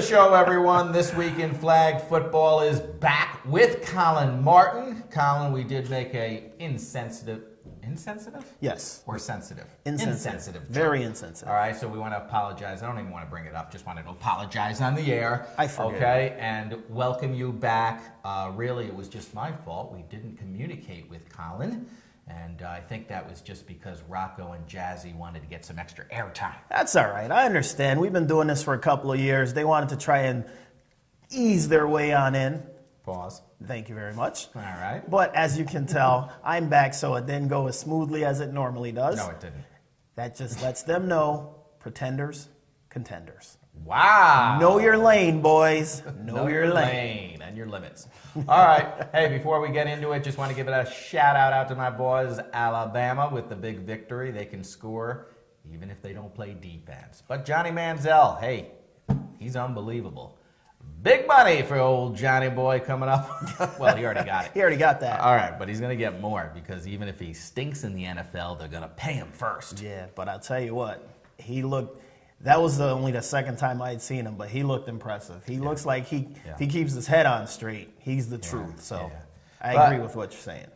the show, everyone. This week in flag football is back with Colin Martin. Colin, we did make a insensitive, Yes. or sensitive? Insensitive. Very insensitive. All right, so we want to apologize. I don't even want to bring it up. Just wanted to apologize on the air. I forget. Okay, and welcome you back. Really, it was just my fault. We didn't communicate with Colin. And I think that was just because Rocco and Jazzy wanted to get some extra airtime. That's all right. I understand. We've been doing this for a couple of years. They wanted to try and ease their way on in. Pause. Thank you very much. All right. But as you can tell, I'm back, so it didn't go as smoothly as it normally does. No, it didn't. That just lets them know, pretenders, contenders. Wow. Know your lane, boys. Know your lane. And your limits. All right. Hey, before we get into it, just want to give it a shout out to my boys, Alabama, with the big victory. They can score even if they don't play defense. But Johnny Manziel, hey, he's unbelievable. Big money for old Johnny boy coming up. Well, he already got it. He already got that. All right, but he's going to get more because even if he stinks in the NFL, they're going to pay him first. Yeah, but I'll tell you what, he looked. That was only the second time I'd seen him, but he looked impressive. He looks like he keeps his head on straight. He's the truth. So I agree with what you're saying.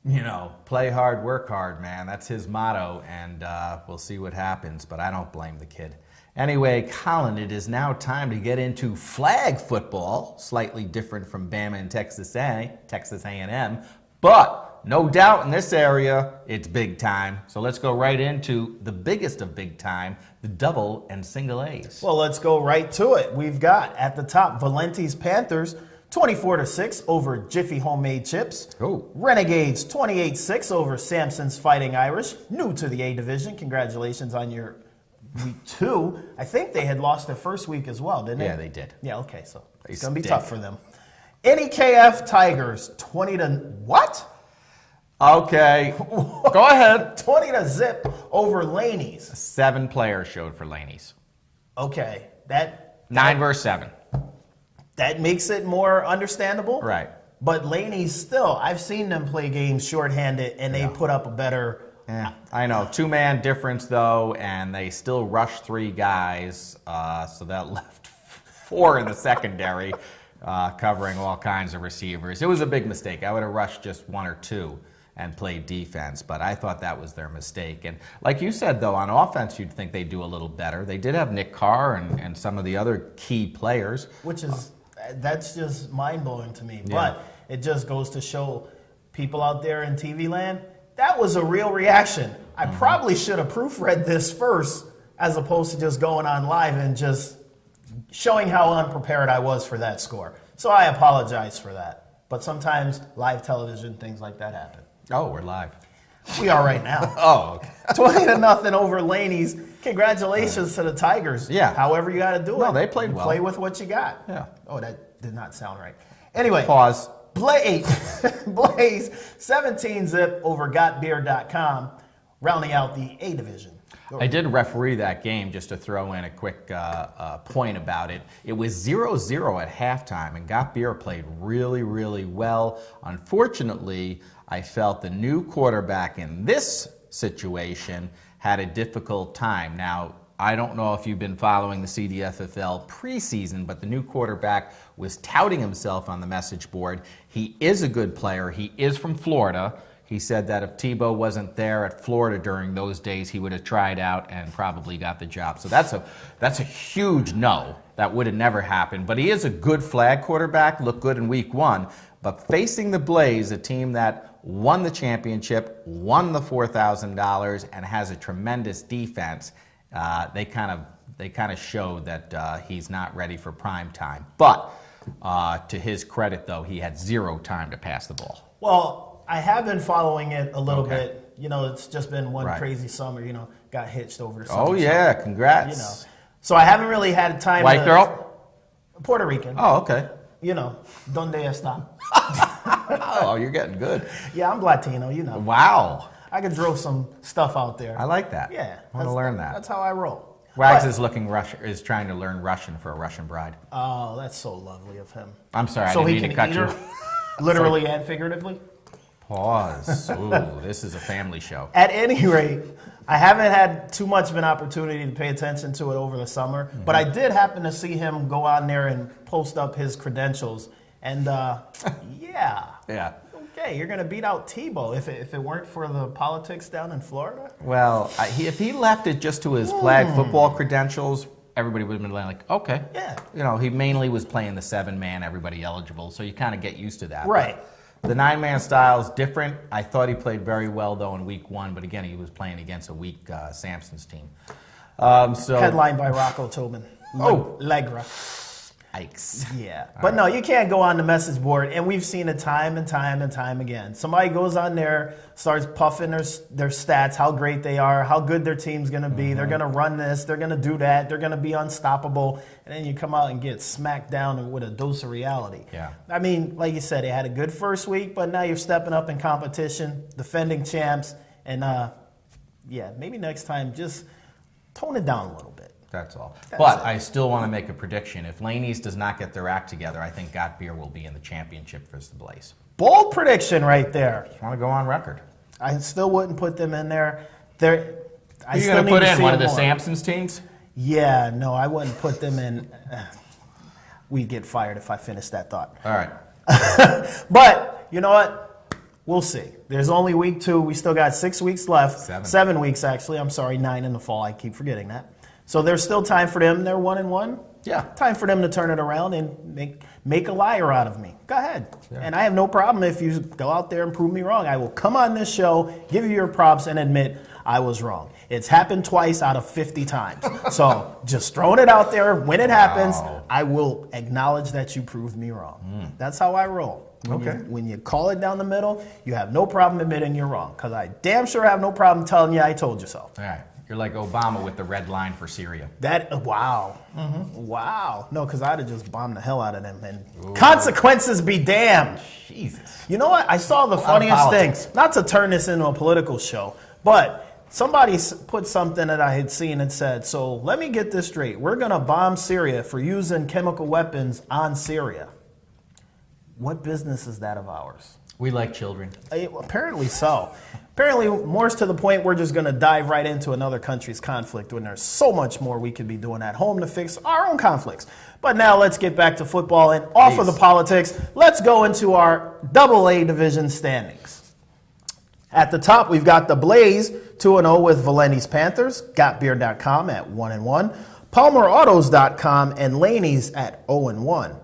You know, play hard, work hard, man. That's his motto, and we'll see what happens, but I don't blame the kid. Anyway, Colin, it is now time to get into flag football, slightly different from Bama and Texas A&M, but no doubt in this area, it's big time. So let's go right into the biggest of big time, the double and single A's. Well, let's go right to it. We've got at the top Valenti's Panthers 24-6 over Jiffy Homemade Chips. Oh. Renegades 28-6 over Samson's Fighting Irish. New to the A division. Congratulations on your week 2. I think they had lost their first week as well, didn't they? Yeah, they did. Yeah, okay, so They it's going to be stink. tough for them. NEKF Tigers 20 to what? Okay, go ahead. 20 to zip over Laney's. 7 players showed for Laney's. Okay, that 9 versus 7. That makes it more understandable. Right. But Laney's still, I've seen them play games shorthanded, and they put up a better. Yeah, I know. 2-man difference, though, and they still rushed 3 guys, so that left 4 in the secondary, covering all kinds of receivers. It was a big mistake. I would have rushed just 1 or 2 and played defense, but I thought that was their mistake. And like you said, though, on offense, you'd think they'd do a little better. They did have Nick Carr and some of the other key players. Which is, that's just mind-blowing to me. Yeah. But it just goes to show people out there in TV land, that was a real reaction. I probably should have proofread this first as opposed to just going on live and just showing how unprepared I was for that score. So I apologize for that. But sometimes live television, things like that happen. Oh, we're live. We are right now. Oh, okay. 20-0 over Laney's. Congratulations to the Tigers. Yeah. However you got to do it. No, they played You well. Play with what you got. Yeah. Oh, that did not sound right. Anyway. Pause. Blaze 17-zip over gotbeer.com, rounding out the A division. I did referee that game, just to throw in a quick point about it. It was 0-0 at halftime, and Got Beer played really, really well. Unfortunately, I felt the new quarterback in this situation had a difficult time. Now, I don't know if you've been following the CDFFL preseason, but the new quarterback was touting himself on the message board. He is a good player. He is from Florida. He said that if Tebow wasn't there at Florida during those days, he would have tried out and probably got the job. So that's a huge no. That would have never happened. But he is a good flag quarterback, looked good in week 1. But facing the Blaze, a team that won the championship, won the $4,000, and has a tremendous defense, they kind of showed that he's not ready for prime time. But to his credit, though, he had 0 time to pass the ball. Well, I have been following it a little bit. You know, it's just been one Right. crazy summer. You know, got hitched over the summer. Oh, yeah, congrats. You know, so I haven't really had time. White girl? Puerto Rican. Oh, okay. You know, donde está? Oh, you're getting good. Yeah, I'm Latino. You know. Wow. I could throw some stuff out there. I like that. Yeah, I want to learn that. That's how I roll. Wags But- is trying to learn Russian for a Russian bride. Oh, that's so lovely of him. I'm sorry, So I he didn't mean can to cut eat you. her, literally and figuratively. Pause. Ooh, this is a family show. At any rate, I haven't had too much of an opportunity to pay attention to it over the summer, but I did happen to see him go on there and post up his credentials. And yeah. Okay, you're going to beat out Tebow if it weren't for the politics down in Florida? Well, if he left it just to his flag football credentials, everybody would have been like, okay. Yeah. You know, he mainly was playing the 7-man, everybody eligible, so you kind of get used to that. Right. But the 9-man style is different. I thought he played very well, though, in week 1, but again, he was playing against a weak Samson's team. Headlined by Rocco Tobin. Legra. Yikes. Yeah. But no, you can't go on the message board, and we've seen it time and time and time again. Somebody goes on there, starts puffing their stats, how great they are, how good their team's going to be. They're going to run this. They're going to do that. They're going to be unstoppable. And then you come out and get smacked down with a dose of reality. Yeah. I mean, like you said, they had a good first week, but now you're stepping up in competition, defending champs, and maybe next time just tone it down a little bit. That's all. But I still want to make a prediction. If Laney's does not get their act together, I think Got Beer will be in the championship for the Blaze. Bold prediction right there. Just want to go on record. I still wouldn't put them in there. Who are you going to put in? One of the Samson's teams? Yeah, no, I wouldn't put them in. We'd get fired if I finished that thought. All right. But, you know what? We'll see. There's only week 2. We still got 6 weeks left. 7 weeks, actually. I'm sorry, 9 in the fall. I keep forgetting that. So there's still time for them. They're 1-1. Yeah. Time for them to turn it around and make a liar out of me. Go ahead. Yeah. And I have no problem if you go out there and prove me wrong. I will come on this show, give you your props, and admit I was wrong. It's happened twice out of 50 times. So just throwing it out there. When it happens, I will acknowledge that you proved me wrong. That's how I roll. When you call it down the middle, you have no problem admitting you're wrong. Because I damn sure have no problem telling you I told you so. All right. You're like Obama with the red line for Syria. Wow. Wow. No, because I'd have just bombed the hell out of them. And consequences be damned. Jesus. You know what? I saw the funniest thing. Not to turn this into a political show, but somebody put something that I had seen and said, so let me get this straight. We're going to bomb Syria for using chemical weapons on Syria. What business is that of ours? We like children. Apparently so. Apparently, more's to the point we're just going to dive right into another country's conflict when there's so much more we could be doing at home to fix our own conflicts. But now let's get back to football and off of the politics. Let's go into our AA division standings. At the top, we've got the Blaze, 2-0 with Valenti's Panthers, GotBeer.com at 1-1, PalmerAutos.com and Laney's at 0-1.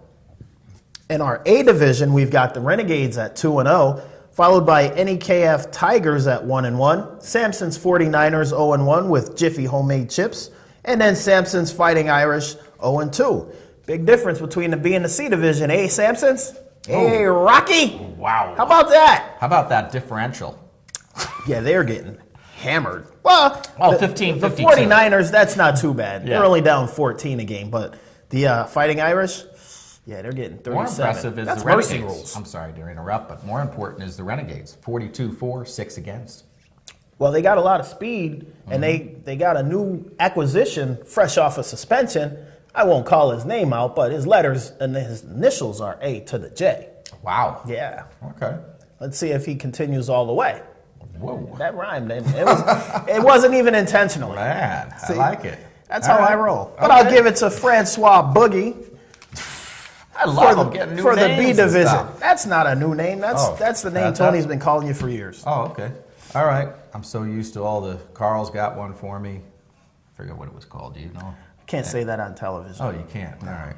In our A division, we've got the Renegades at 2-0, followed by NEKF Tigers at 1-1, Samson's 49ers 0-1 with Jiffy homemade chips, and then Samson's Fighting Irish 0-2. Big difference between the B and the C division, eh, Samson's? Hey, Rocky! Wow. How about that? How about that differential? Yeah, they're getting hammered. Well, 15-52. The 49ers, that's not too bad. Yeah. They're only down 14 a game, but the Fighting Irish... Yeah, they're getting 37. More impressive is That's the Renegades. mercy rules. I'm sorry to interrupt, but more important is the Renegades. 42-4, 6 against. Well, they got a lot of speed, and they got a new acquisition fresh off of suspension. I won't call his name out, but his letters and his initials are A to the J. Wow. Yeah. Okay. Let's see if he continues all the way. Whoa. That rhymed. It wasn't even intentional. Man, See, I like it. That's all right. I roll. But I'll give it to Francois Boogie. I love getting new names for the B division. Stuff. That's not a new name. That's the name Tony's been calling you for years. Oh, okay. All right. I'm so used to all the Carl's got one for me. I forget what it was called. Do you know? Can't say that on television. Oh, you can't. All right.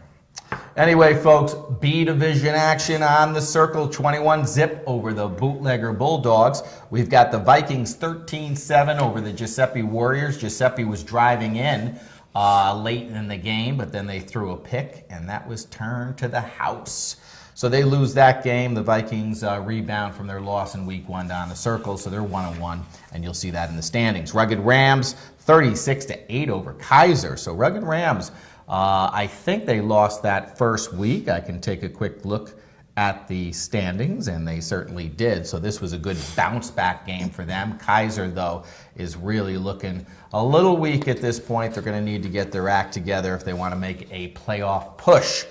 Anyway, folks, B division action on the circle. 21-0 over the Bootlegger Bulldogs. We've got the Vikings 13-7 over the Giuseppe Warriors. Giuseppe was driving in late in the game, but then they threw a pick, and that was turned to the house. So they lose that game. The Vikings rebound from their loss in week 1 down the circle, so they're 1-1, and you'll see that in the standings. Rugged Rams 36-8 over Kaiser. So Rugged Rams, I think they lost that first week. I can take a quick look at the standings, and they certainly did. So this was a good bounce-back game for them. Kaiser, though, is really looking a little weak at this point. They're going to need to get their act together if they want to make a playoff push.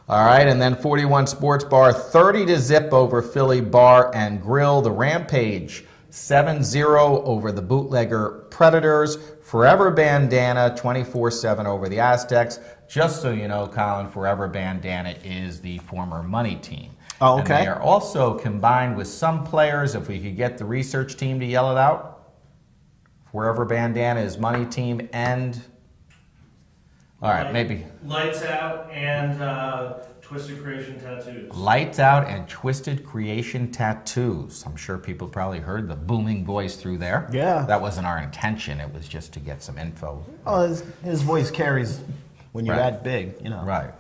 All right, and then 41 Sports Bar, 30-0 over Philly Bar and Grill. The Rampage, 7-0 over the Bootlegger Predators. Forever Bandana, 24-7 over the Aztecs. Just so you know, Colin, Forever Bandana is the former Money team. Oh, okay. And they are also combined with some players. If we could get the research team to yell it out. Forever Bandana is Money team and... All right, maybe. Lights Out and Twisted Creation Tattoos. Lights Out and Twisted Creation Tattoos. I'm sure people probably heard the booming voice through there. Yeah. That wasn't our intention. It was just to get some info. Oh, his voice carries when you're Right. that big, you know. Right.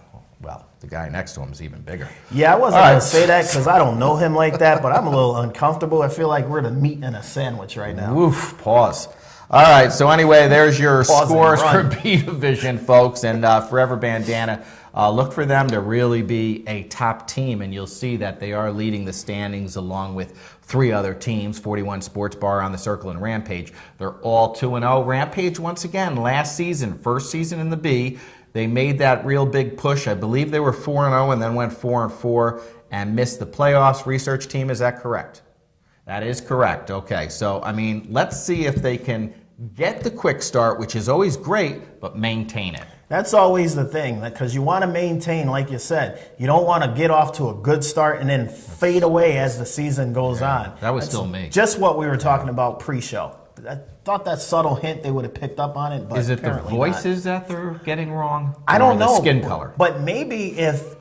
Well, the guy next to him is even bigger. Yeah, I wasn't All going right. to say that because I don't know him like that, but I'm a little uncomfortable. I feel like we're the meat in a sandwich right now. Woof, pause. All right, so anyway, there's your Pause and scores for run. B Division, folks, and Forever Bandana. Look for them to really be a top team, and you'll see that they are leading the standings along with 3 other teams, 41 Sports Bar on the Circle and Rampage. They're all 2-0. Rampage, once again, last season, first season in the B, they made that real big push. I believe they were 4-0 and then went 4-4 and missed the playoffs. Research team, is that correct? That is correct. Okay, so, I mean, let's see if they can get the quick start, which is always great, but maintain it. That's always the thing, because you want to maintain, like you said. You don't want to get off to a good start and then fade away as the season goes on. That was That's still me. Just what we were talking about pre-show. I thought that subtle hint they would have picked up on it, but Is it the apparently voices that they're getting wrong? I don't Or know. the skin color? But maybe if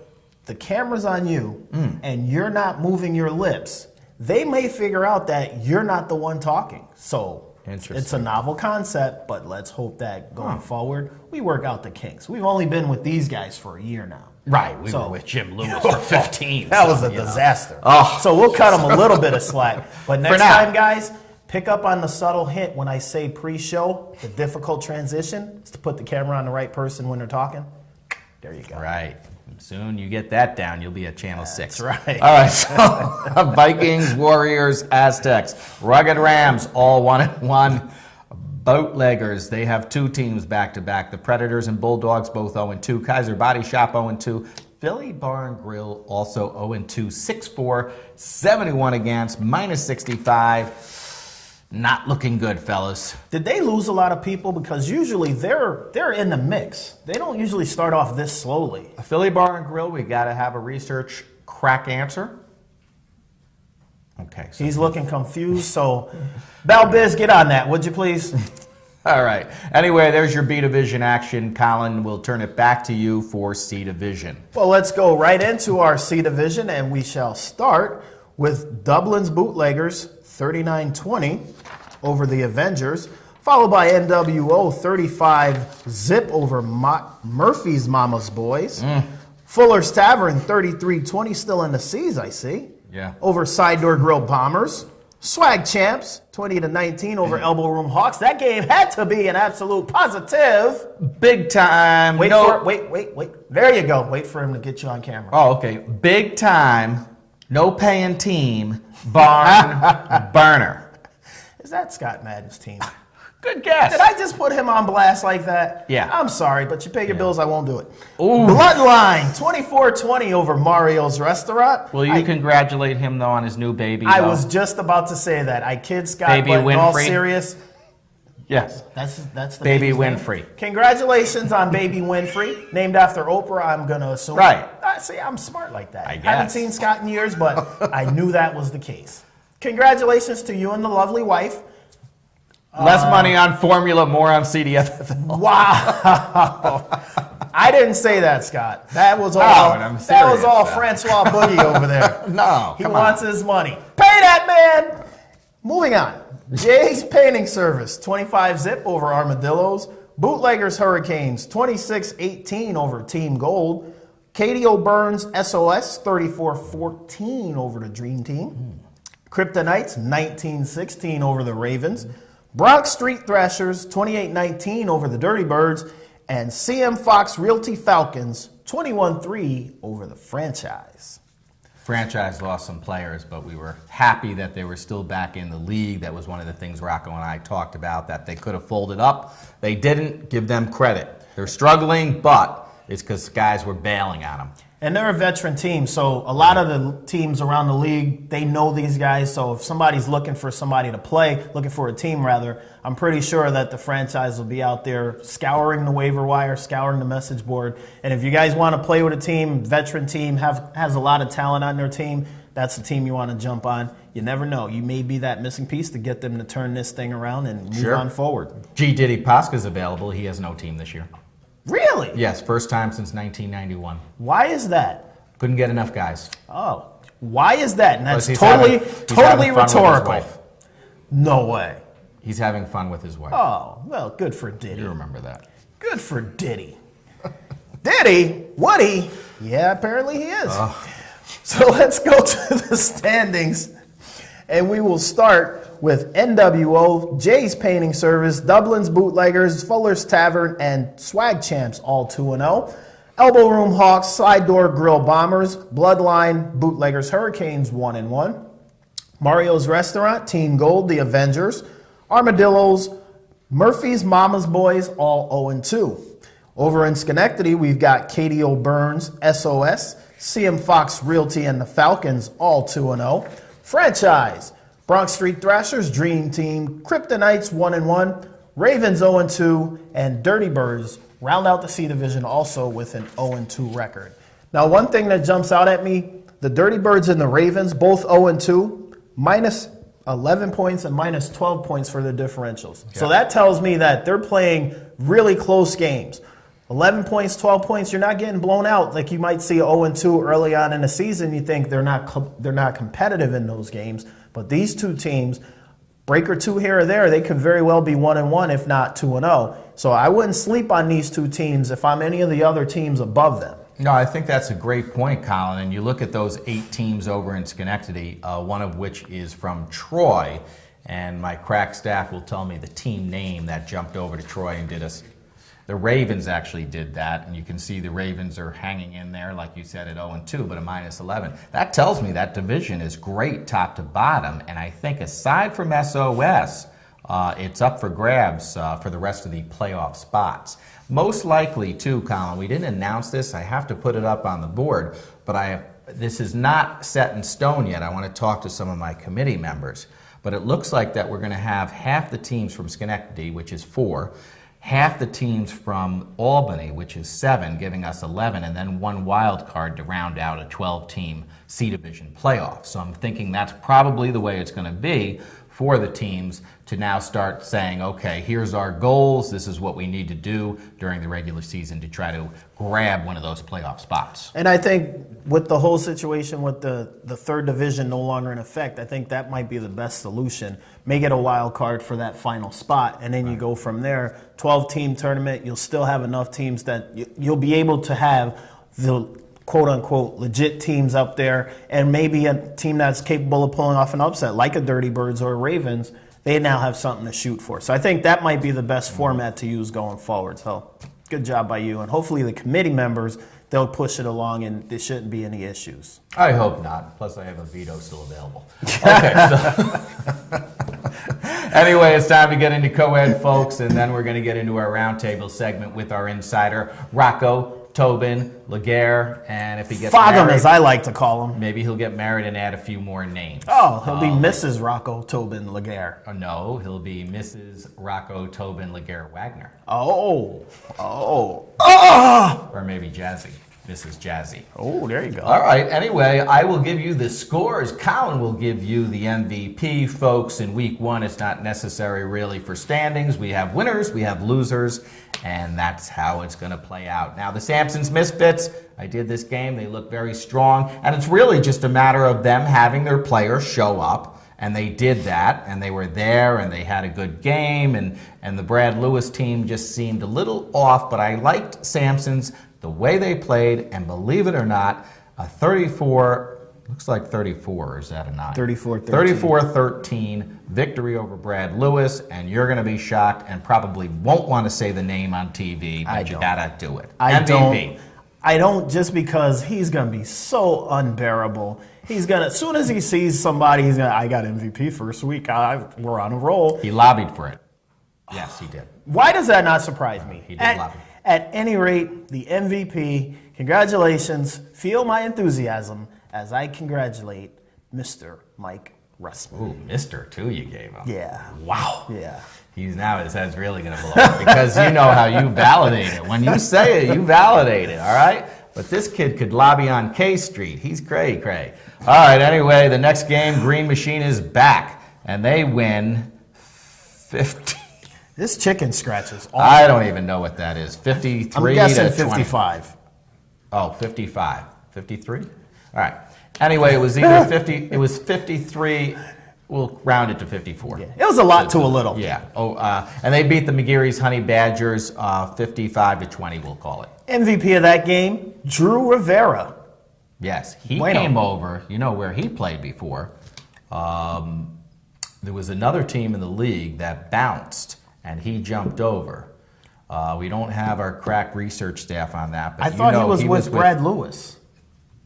the camera's on you and you're not moving your lips, they may figure out that you're not the one talking. So Interesting. it's a novel concept, but let's hope that going forward, we work out the kinks. We've only been with these guys for a year now. Right, we So- were with Jim Lewis for 15. That was so, a you know. disaster. Oh. So we'll cut them a little bit of slack. But next now. time, guys, pick up on the subtle hint when I say pre-show. The difficult transition is to put the camera on the right person when they're talking. There you go. Right. Soon you get that down, you'll be at Channel 6. That's right. All right, so Vikings, Warriors, Aztecs, Rugged Rams, all 1-1. Bootleggers, they have 2 teams back-to-back. The Predators and Bulldogs, both 0-2. Kaiser Body Shop, 0-2. Philly Bar and Grill, also 0-2. 6-4, 71 against, -65. Not looking good, fellas. Did they lose a lot of people? Because usually they're in the mix. They don't usually start off this slowly. Philly Bar and Grill, we got to have a research crack answer. Okay. So He's looking confused, so Balbiz, get on that, would you please? all right. Anyway, there's your B Division action. Colin, we'll turn it back to you for C Division. Well, let's go right into our C Division, and we shall start with Dublin's Bootleggers, 39-20 over the Avengers, followed by NWO, 35-0 over Murphy's Mama's Boys. Fuller's Tavern, 33-20, still in the C's, I see. Yeah. Over Side Door Grill Bombers. Swag Champs, 20-19 over Elbow Room Hawks. That game had to be an absolute positive. Big time. Wait for it. Wait. There you go. Wait for him to get you on camera. Oh, okay. Big time. No paying team. Barn burner. Is that Scott Madden's team? Good guess. Did I just put him on blast like that? Yeah. I'm sorry, but you pay your bills, I won't do it. Ooh. Bloodline, 24-20 over Mario's Restaurant. Will you congratulate him, though, on his new baby? I though? was just about to say that. I kid Scott, Baby but in all Winfrey? serious, Yes. that's the Baby baby's name. Winfrey. Congratulations on Baby Winfrey, named after Oprah, I'm going to assume. Right. See, I'm smart like that. I Haven't guess. seen Scott in years, but I knew that was the case. Congratulations to you and the lovely wife. Less money on formula, more on CDF. Wow. I didn't say that, Scott. That was all. and I'm that was serious, all Sal. Francois Boogie over there. No, He come wants his money. Pay that man. Moving on. Jay's Painting Service, 25-0 over Armadillos. Bootleggers Hurricanes, 26-18 over Team Gold. Katie O'Byrne's SOS, 34-14 over the Dream Team. Kryptonites, 19-16 over the Ravens. Bronx Street Thrashers, 28-19 over the Dirty Birds. And CM Fox Realty Falcons, 21-3 over the Franchise. Franchise lost some players, but we were happy that they were still back in the league. That was one of the things Rocco and I talked about, that they could have folded up. They didn't. Give them credit. They're struggling, but is because guys were bailing on them. And they're a veteran team, so a lot of the teams around the league, they know these guys. So if somebody's looking for somebody to play, looking for a team rather, I'm pretty sure that the franchise will be out there scouring the waiver wire, scouring the message board. And if you guys want to play with a team, veteran team, has a lot of talent on their team, that's the team you want to jump on. You never know. You may be that missing piece to get them to turn this thing around and move on forward. G. Diddy Pasca's available. He has no team this year. Really? Yes, first time since 1991. Why is that? Couldn't get enough guys. Oh, why is that? And that's He's totally having fun rhetorical. with his wife. No way. He's having fun with his wife. Oh, well, good for Diddy. You remember that. Good for Diddy. Diddy? Woody? Yeah, apparently he is. So let's go to the standings, and we will start with NWO, Jay's Painting Service, Dublin's Bootleggers, Fuller's Tavern, and Swag Champs, all 2-0. Elbow Room Hawks, Side Door Grill Bombers, Bloodline, Bootleggers Hurricanes, 1-1. Mario's Restaurant, Team Gold, The Avengers, Armadillos, Murphy's Mama's Boys, all 0-2. Over in Schenectady, we've got Katie O'Burns, SOS, CM Fox Realty, and the Falcons, all 2-0. Franchise, Bronx Street Thrashers, Dream Team, Kryptonites 1-1, Ravens 0-2, and Dirty Birds round out the C Division also with an 0-2 record. Now, one thing that jumps out at me, the Dirty Birds and the Ravens, both 0-2, minus 11 points and minus 12 points for the differentials. Yeah. So that tells me that they're playing really close games. 11 points, 12 points, you're not getting blown out like you might see 0-2 early on in the season. You think they're not competitive in those games. But these two teams, break or two here or there, they could very well be 1-1, if not 2-0. So I wouldn't sleep on these two teams if I'm any of the other teams above them. No, I think that's a great point, Colin. And you look at those 8 teams over in Schenectady, one of which is from Troy. And my crack staff will tell me the team name that jumped over to Troy and did us. The Ravens actually did that, and you can see the Ravens are hanging in there, like you said, at 0-2, but a minus 11. That tells me that division is great top to bottom, and I think aside from SOS, it's up for grabs for the rest of the playoff spots. Most likely, too, Colin, we didn't announce this. I have to put it up on the board, but this is not set in stone yet. I want to talk to some of my committee members. But it looks like that we're going to have half the teams from Schenectady, which is 4, half the teams from Albany, which is 7, giving us 11, and then 1 wild card to round out a 12-team C Division playoff. So I'm thinking that's probably the way it's going to be for the teams to now start saying, okay, here's our goals, this is what we need to do during the regular season to try to grab one of those playoff spots. And I think with the whole situation with the third division no longer in effect, I think that might be the best solution. Make it a wild card for that final spot, and then you go from there. 12-team tournament, you'll still have enough teams that you'll be able to have the quote-unquote legit teams up there, and maybe a team that's capable of pulling off an upset, like a Dirty Birds or a Ravens, they now have something to shoot for. So I think that might be the best format to use going forward. So good job by you. And hopefully the committee members, they'll push it along and there shouldn't be any issues. I hope not. Plus I have a veto still available. Okay, so anyway, it's time to get into co-ed, folks, and then we're going to get into our roundtable segment with our insider, Rocco Tobin Laguerre, and if he gets Fogham, married, as I like to call him. Maybe he'll get married and add a few more names. Oh, he'll be Mrs. Rocco Tobin Laguerre. No, he'll be Mrs. Rocco Tobin Laguerre Wagner. Oh. Or maybe Jazzy. Mrs. Jazzy. Oh, there you go. All right. Anyway, I will give you the scores. Colin will give you the MVP, folks. In week 1, it's not necessary really for standings. We have winners, we have losers, and that's how it's going to play out. Now, the Sampson's Misfits, I did this game. They look very strong, and it's really just a matter of them having their players show up. And they did that, and they were there, and they had a good game, and the Brad Lewis team just seemed a little off, but I liked Sampson's, the way they played, and believe it or not, a 34, looks like 34, is that a 9? 34-13. 34-13 victory over Brad Lewis, and you're going to be shocked and probably won't want to say the name on TV, but you got to do it. MVP. I don't, just because he's going to be so unbearable. He's going to, as soon as he sees somebody, he's going to, I got MVP first week. We're on a roll. He lobbied for it. Yes, he did. Why does that not surprise me? He did lobby. At any rate, the MVP, congratulations. Feel my enthusiasm as I congratulate Mr. Mike Russman. Ooh, Mr. too you gave him. Yeah. Wow. Yeah. His head's really going to blow up because you know how you validate it. When you say it, you validate it, all right? But this kid could lobby on K Street. He's cray-cray. All right, anyway, the next game, Green Machine is back, and they win 50. This chicken scratches. I don't even know what that is. 53 I'm guessing to 55. 55. 53? All right. Anyway, it was either 50, it was 53. We'll round it to 54. Yeah. It was a lot to a little. Yeah. And they beat the McGeary's Honey Badgers 55 to 20, we'll call it. MVP of that game, Drew Rivera. Yes. He came over. You know where he played before. There was another team in the league that bounced, and he jumped over. We don't have our crack research staff on that. But I thought he was with Brad Lewis.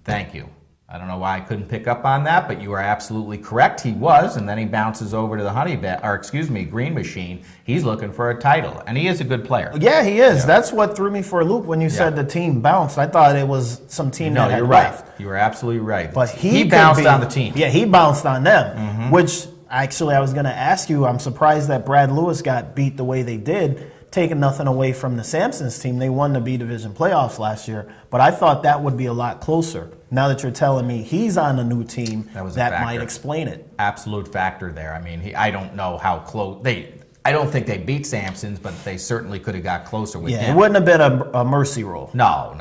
Thank you. I don't know why I couldn't pick up on that, but you are absolutely correct. He was, and then he bounces over to the Green Machine. He's looking for a title, and he is a good player. Yeah, he is. Yeah. That's what threw me for a loop when you said the team bounced. I thought it was some team that had left. Right. You were absolutely right. But he bounced on the team. Yeah, he bounced on them, which actually I was going to ask you. I'm surprised that Brad Lewis got beat the way they did. Taking nothing away from the Sampsons team. They won the B Division playoffs last year, but I thought that would be a lot closer. Now that you're telling me he's on a new team, that might explain it. Absolute factor there. I mean, I don't know how close I don't think they beat Sampsons, but they certainly could have got closer with him. Yeah, it wouldn't have been a mercy rule. No.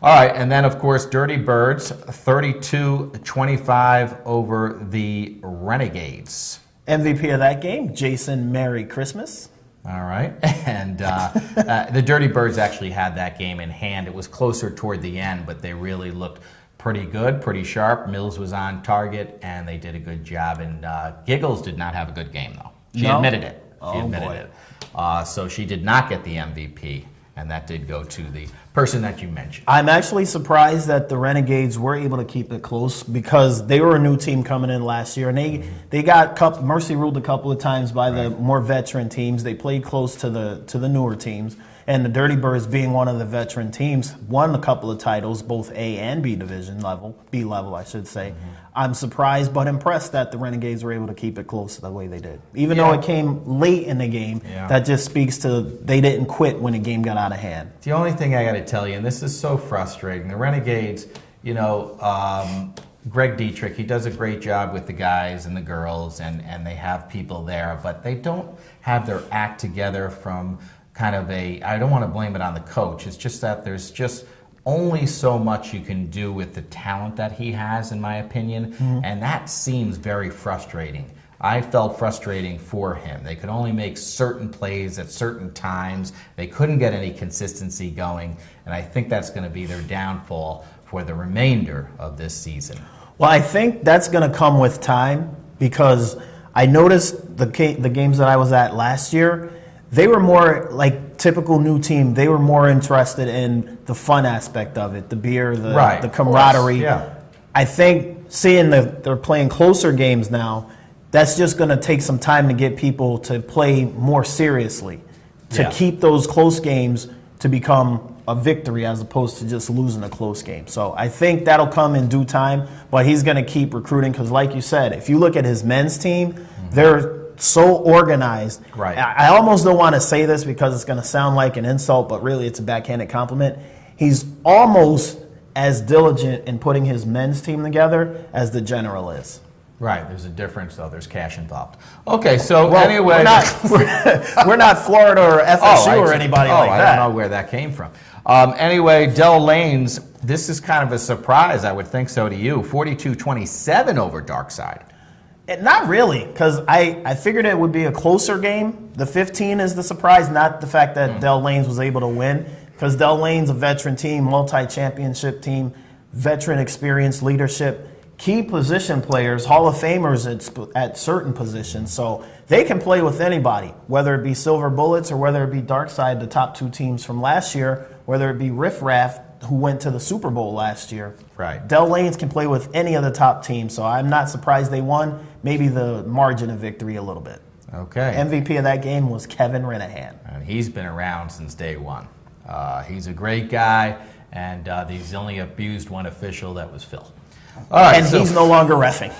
All right, and then, of course, Dirty Birds, 32-25 over the Renegades. MVP of that game, Jason Merry Christmas. All right, and the Dirty Birds actually had that game in hand. It was closer toward the end, but they really looked pretty good, pretty sharp. Mills was on target, and they did a good job. And Giggles did not have a good game, though. She admitted it. She admitted it. So she did not get the MVP, and that did go to the person that you mentioned. I'm actually surprised that the Renegades were able to keep it close because they were a new team coming in last year, and they got mercy ruled a couple of times by the more veteran teams. They played close to the newer teams, and the Dirty Birds, being one of the veteran teams, won a couple of titles, both A and B division level, B level, I should say. I'm surprised but impressed that the Renegades were able to keep it close the way they did. Even though it came late in the game, that just speaks to they didn't quit when the game got out of hand. The only thing I got to tell you, and this is so frustrating, the Renegades, Greg Dietrich, he does a great job with the guys and the girls, and they have people there, but they don't have their act together from kind of I don't want to blame it on the coach, it's just that there's just only so much you can do with the talent that he has, in my opinion, and that seems very frustrating. I felt frustrating for him. They could only make certain plays at certain times. They couldn't get any consistency going, and I think that's going to be their downfall for the remainder of this season. Well, I think that's going to come with time because I noticed the games that I was at last year, they were more like typical new team. They were more interested in the fun aspect of it, the beer, the camaraderie. Yeah. I think seeing they're playing closer games now, that's just going to take some time to get people to play more seriously, to keep those close games to become a victory as opposed to just losing a close game. So I think that'll come in due time, but he's going to keep recruiting because, like you said, if you look at his men's team, they're so organized. Right. I almost don't want to say this because it's going to sound like an insult, but really it's a backhanded compliment. He's almost as diligent in putting his men's team together as the general is. Right, there's a difference, though. There's cash involved. Okay, so anyway. We're not Florida or FSU or anybody like that. I don't know where that came from. Anyway, Dell Lanes, this is kind of a surprise, I would think so to you. 42-27 over Darkside. Not really, because I figured it would be a closer game. The 15 is the surprise, not the fact that Dell Lanes was able to win, because Dell Lanes, a veteran team, multi-championship team, veteran experience, leadership, key position players, Hall of Famers at certain positions. So they can play with anybody, whether it be Silver Bullets or whether it be Darkside, the top two teams from last year, whether it be Riff Raff, who went to the Super Bowl last year. Right. Dell Lanes can play with any of the top teams, so I'm not surprised they won. Maybe the margin of victory a little bit. Okay. MVP of that game was Kevin Renahan. And he's been around since day one. He's a great guy, and he's only abused one official, that was Phil. All right, And he's no longer reffing.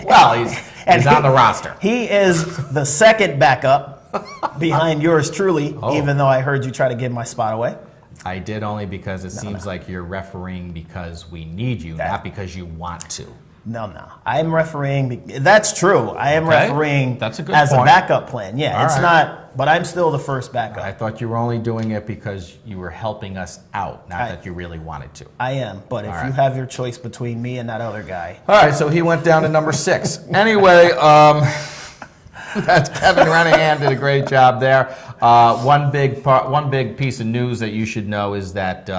Well, he's on the roster. He is the second backup behind yours truly, even though I heard you try to give my spot away. I did only because it seems like you're refereeing because we need you, not because you want to. No. I'm refereeing. That's true. I am refereeing That's a good as point. a backup plan. Yeah, All it's right. not, but I'm still the first backup. I thought you were only doing it because you were helping us out, not that you really wanted to. I am, but if All right. you have your choice between me and that other guy. All right, so he went down to number 6. Anyway, that's Kevin Renahan did a great job there. One big piece of news that you should know is that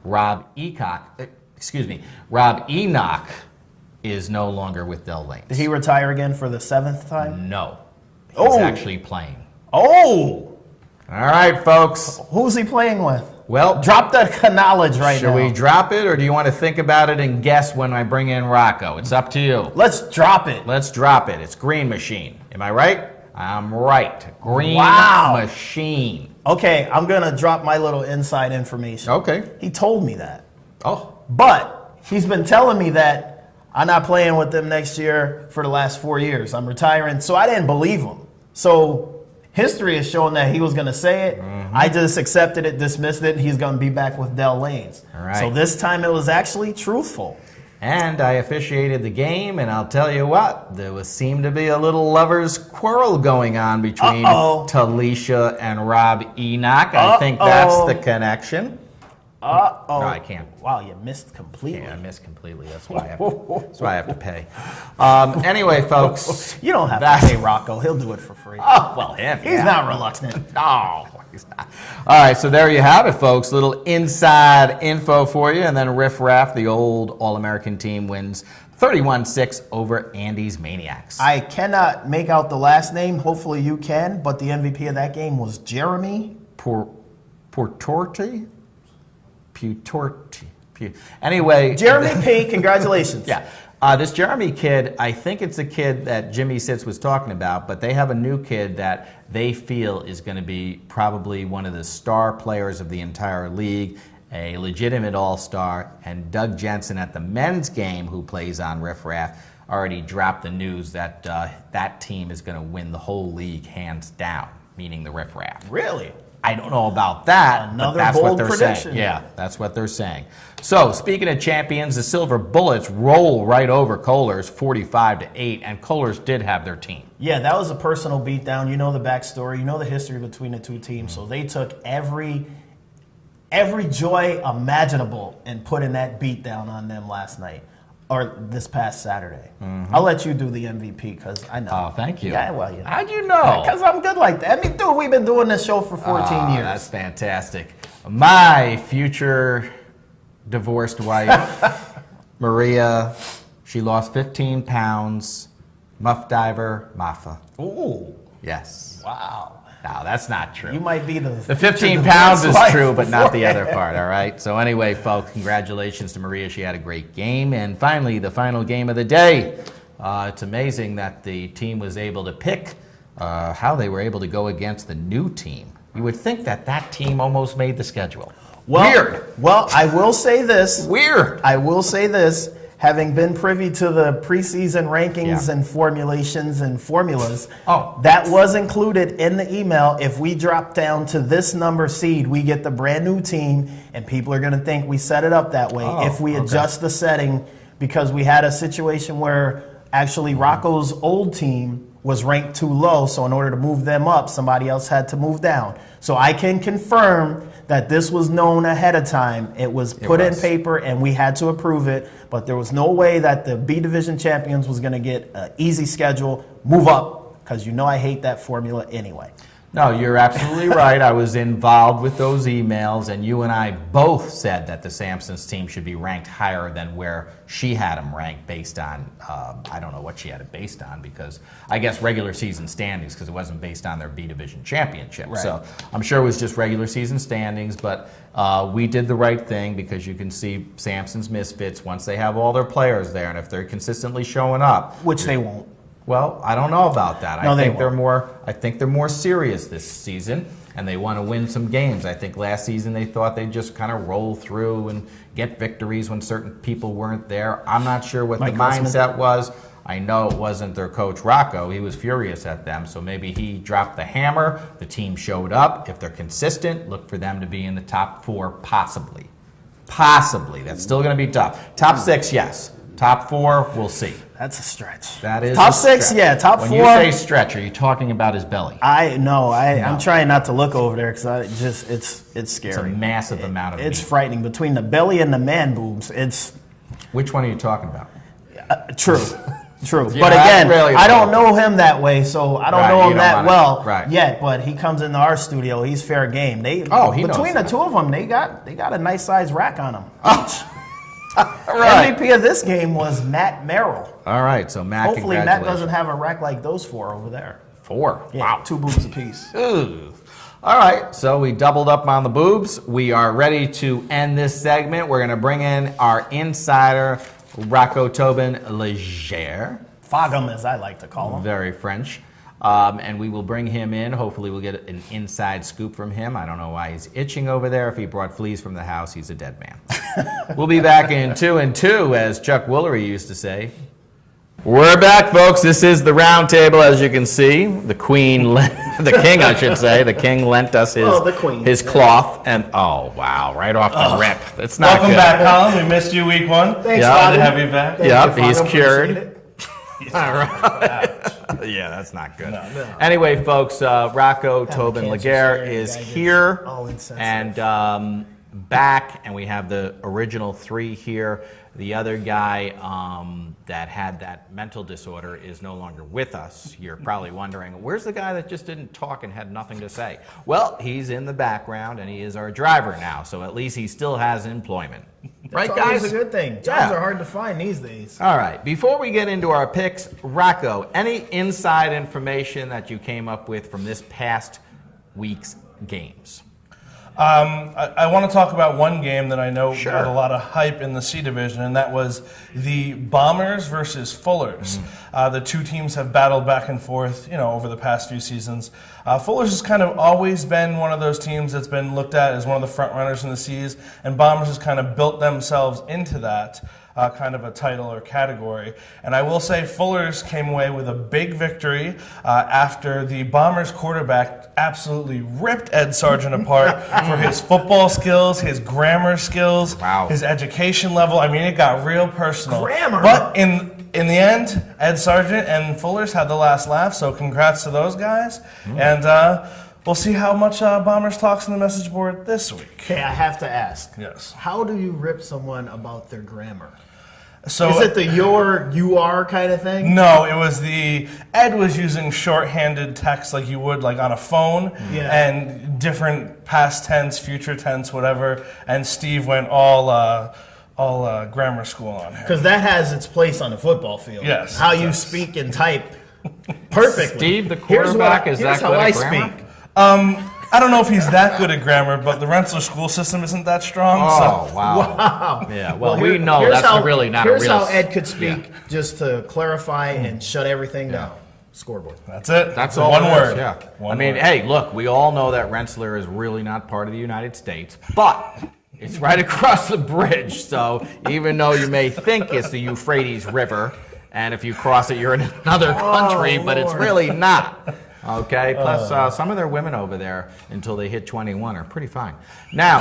Rob Enoch is no longer with Del Lanes. Did he retire again for the 7th time? No, he's Oh. actually playing. Oh! All right, folks. Who's he playing with? Well, Drop the knowledge right should now. we drop it, or do you want to think about it and guess when I bring in Rocco? It's up to you. Let's drop it. Let's drop it. It's Green Machine. Am I right? I'm right. Green Machine. Okay, I'm going to drop my little inside information. Okay. He told me that. Oh, But he's been telling me that I'm not playing with them next year for the last 4 years. I'm retiring. So I didn't believe him. So history has shown that he was going to say it. I just accepted it, dismissed it. He's going to be back with Del Lanes. All right. So this time it was actually truthful. and I officiated the game, and I'll tell you what, there seemed to be a little lovers' quarrel going on between Talisha and Rob Enoch. I think that's the connection. Uh-oh. No, I can't. Wow, you missed completely. Yeah, I missed completely. That's why I have to pay. Anyway, folks. You don't have to pay Rocco. He'll do it for free. Oh, well, him. He's not reluctant. No, he's not. All right, so there you have it, folks. Little inside info for you. And then Riff Raff, the old All-American team, wins 31-6 over Andy's Maniacs. I cannot make out the last name. Hopefully you can. But the MVP of that game was Jeremy Putorti? Anyway. Jeremy P., congratulations. Yeah. This Jeremy kid, I think it's a kid that Jimmy Sitz was talking about, but they have a new kid that they feel is going to be probably one of the star players of the entire league, a legitimate all-star, and Doug Jensen at the men's game, who plays on Riff Raff, already dropped the news that that team is going to win the whole league hands down, meaning the Riff Raff. Really? I don't know about that, Another but that's bold what they're prediction. saying. Yeah, that's what they're saying. So, speaking of champions, the Silver Bullets roll right over Kohlers 45-8, and Kohlers did have their team. Yeah, that was a personal beatdown. You know the backstory. You know the history between the two teams. So they took every joy imaginable and put in that beatdown on them last night. Or this past Saturday. I'll let you do the MVP because I know. Oh, thank you. Yeah, well, you know. How'd you know? Because I'm good like that. I mean, dude, we've been doing this show for 14 years. That's fantastic. My future divorced wife, Maria, she lost 15 pounds. Muff diver, Mafa. Ooh, Yes. wow. No, that's not true. You might be The 15 pounds is true, but not the other part, all right? So anyway, folks, congratulations to Maria. She had a great game. And finally, the final game of the day. It's amazing that the team was able to pick how they were able to go against the new team. You would think that that team almost made the schedule. Weird. Well, I will say this. Weird. I will say this. Having been privy to the preseason rankings and formulations and formulas, that was included in the email. If we drop down to this number seed, we get the brand new team, and people are going to think we set it up that way. If we adjust the setting, because we had a situation where actually Rocco's old team was ranked too low, so in order to move them up, somebody else had to move down. So I can confirm that this was known ahead of time. It was put in paper, and we had to approve it, but there was no way that the B Division champions was going to get an easy schedule, move up, because you know I hate that formula anyway. No, you're absolutely right. I was involved with those emails, and you and I both said that the Sampsons team should be ranked higher than where she had them ranked based on, I don't know what she had it based on, because I guess regular season standings, because it wasn't based on their B Division championship. Right. So I'm sure it was just regular season standings, but we did the right thing, because you can see Sampson's Misfits, once they have all their players there, and if they're consistently showing up. Which they won't. Well, I don't know about that. No, I think they're more serious this season. and they want to win some games. I think last season they thought they'd just kind of roll through and get victories when certain people weren't there. I'm not sure what the mindset was. I know it wasn't their coach, Rocco. He was furious at them, so maybe he dropped the hammer. The team showed up. If they're consistent, look for them to be in the top 4, possibly. Possibly. That's still going to be tough. Top 6, yes. Top 4, we'll see. That's a stretch. That is top a stretch. 6, yeah. Top 4. When you say stretch, are you talking about his belly? I'm trying not to look over there because it's scary. It's a massive amount of It's meat. frightening. Between the belly and the man boobs, Which one are you talking about? True. True. Yeah, but again, really I don't know him that way, so I don't Right, know you him don't that wanna- well right. yet. But he comes into our studio, he's fair game. He Between knows the that. two of them, they got a nice size rack on them. Right. MVP of this game was Matt Merrill. All right, so Matt, Hopefully Matt congratulations. doesn't have a rack like those 4 over there. 4. Yeah, Wow. 2 boobs apiece. Ooh. All right, so we doubled up on the boobs. We are ready to end this segment. We're going to bring in our insider, Rocco Tobin Leger. Fogham, as I like to call him. Very French. And we will bring him in. Hopefully we'll get an inside scoop from him. I don't know why he's itching over there. If he brought fleas from the house, he's a dead man. We'll be back in 2 and 2, as Chuck Woolery used to say. We're back, folks. This is the round table, as you can see. The queen, the king, I should say. The king lent us his cloth. And, oh, wow, right off the rip. It's not Welcome good. back, Colin. We missed you week 1. Thanks, Glad Fogham. to have you back. Yep, he's Fogham, cured. appreciate it. All right. Yeah, that's not good. Anyway, folks, Rocco Tobin cancer Laguerre scare, is guys. here All insensitive. and back, and we have the original 3 here. The other guy that had that mental disorder is no longer with us. You're probably wondering, where's the guy that just didn't talk and had nothing to say? Well, he's in the background, and he is our driver now, so at least he still has employment. Right, That's always guys? a good thing. Jobs Yeah. are hard to find these days. All right, before we get into our picks, Rocco, any inside information that you came up with from this past week's games? I want to talk about one game that I know Sure. got a lot of hype in the C division, and that was the Bombers versus Fullers. The 2 teams have battled back and forth, over the past few seasons. Fullers has kind of always been one of those teams that's been looked at as one of the front runners in the C's, and Bombers has kind of built themselves into that. Kind of a title or category. And I will say Fullers came away with a big victory after the Bombers quarterback absolutely ripped Ed Sargent apart for his football skills, his grammar skills, Wow. his education level. I mean, it got real personal. Grammar? But in the end, Ed Sargent and Fullers had the last laugh, so congrats to those guys. And we'll see how much Bombers talks on the message board this week. Okay, I have to ask. Yes. How do you rip someone about their grammar? So Is it the you are kind of thing? No, it was Ed was using shorthanded text like you would like on a phone, Yeah. and different past tense, future tense, whatever. And Steve went all grammar school on him. Because that has its place on the football field. Yes, How it you does. speak and type perfectly. Steve, the Here's quarterback, is here's that how good I at grammar? speak. I don't know if he's that good at grammar, but the Rensselaer school system isn't that strong. Oh, So wow. Wow. Yeah, well, here- we know here's that's really not a real... Here's how Ed could speak, just to clarify and shut everything down. Scoreboard. that's it. That's all one it is, word. Yeah. One I mean, word. hey, look, we all know that Rensselaer is really not part of the United States, but it's right across the bridge. So even though you may think it's the Euphrates River, and if you cross it, you're in another country, but it's Lord. really not. Okay. Plus, some of their women over there, until they hit 21, are pretty fine. Now,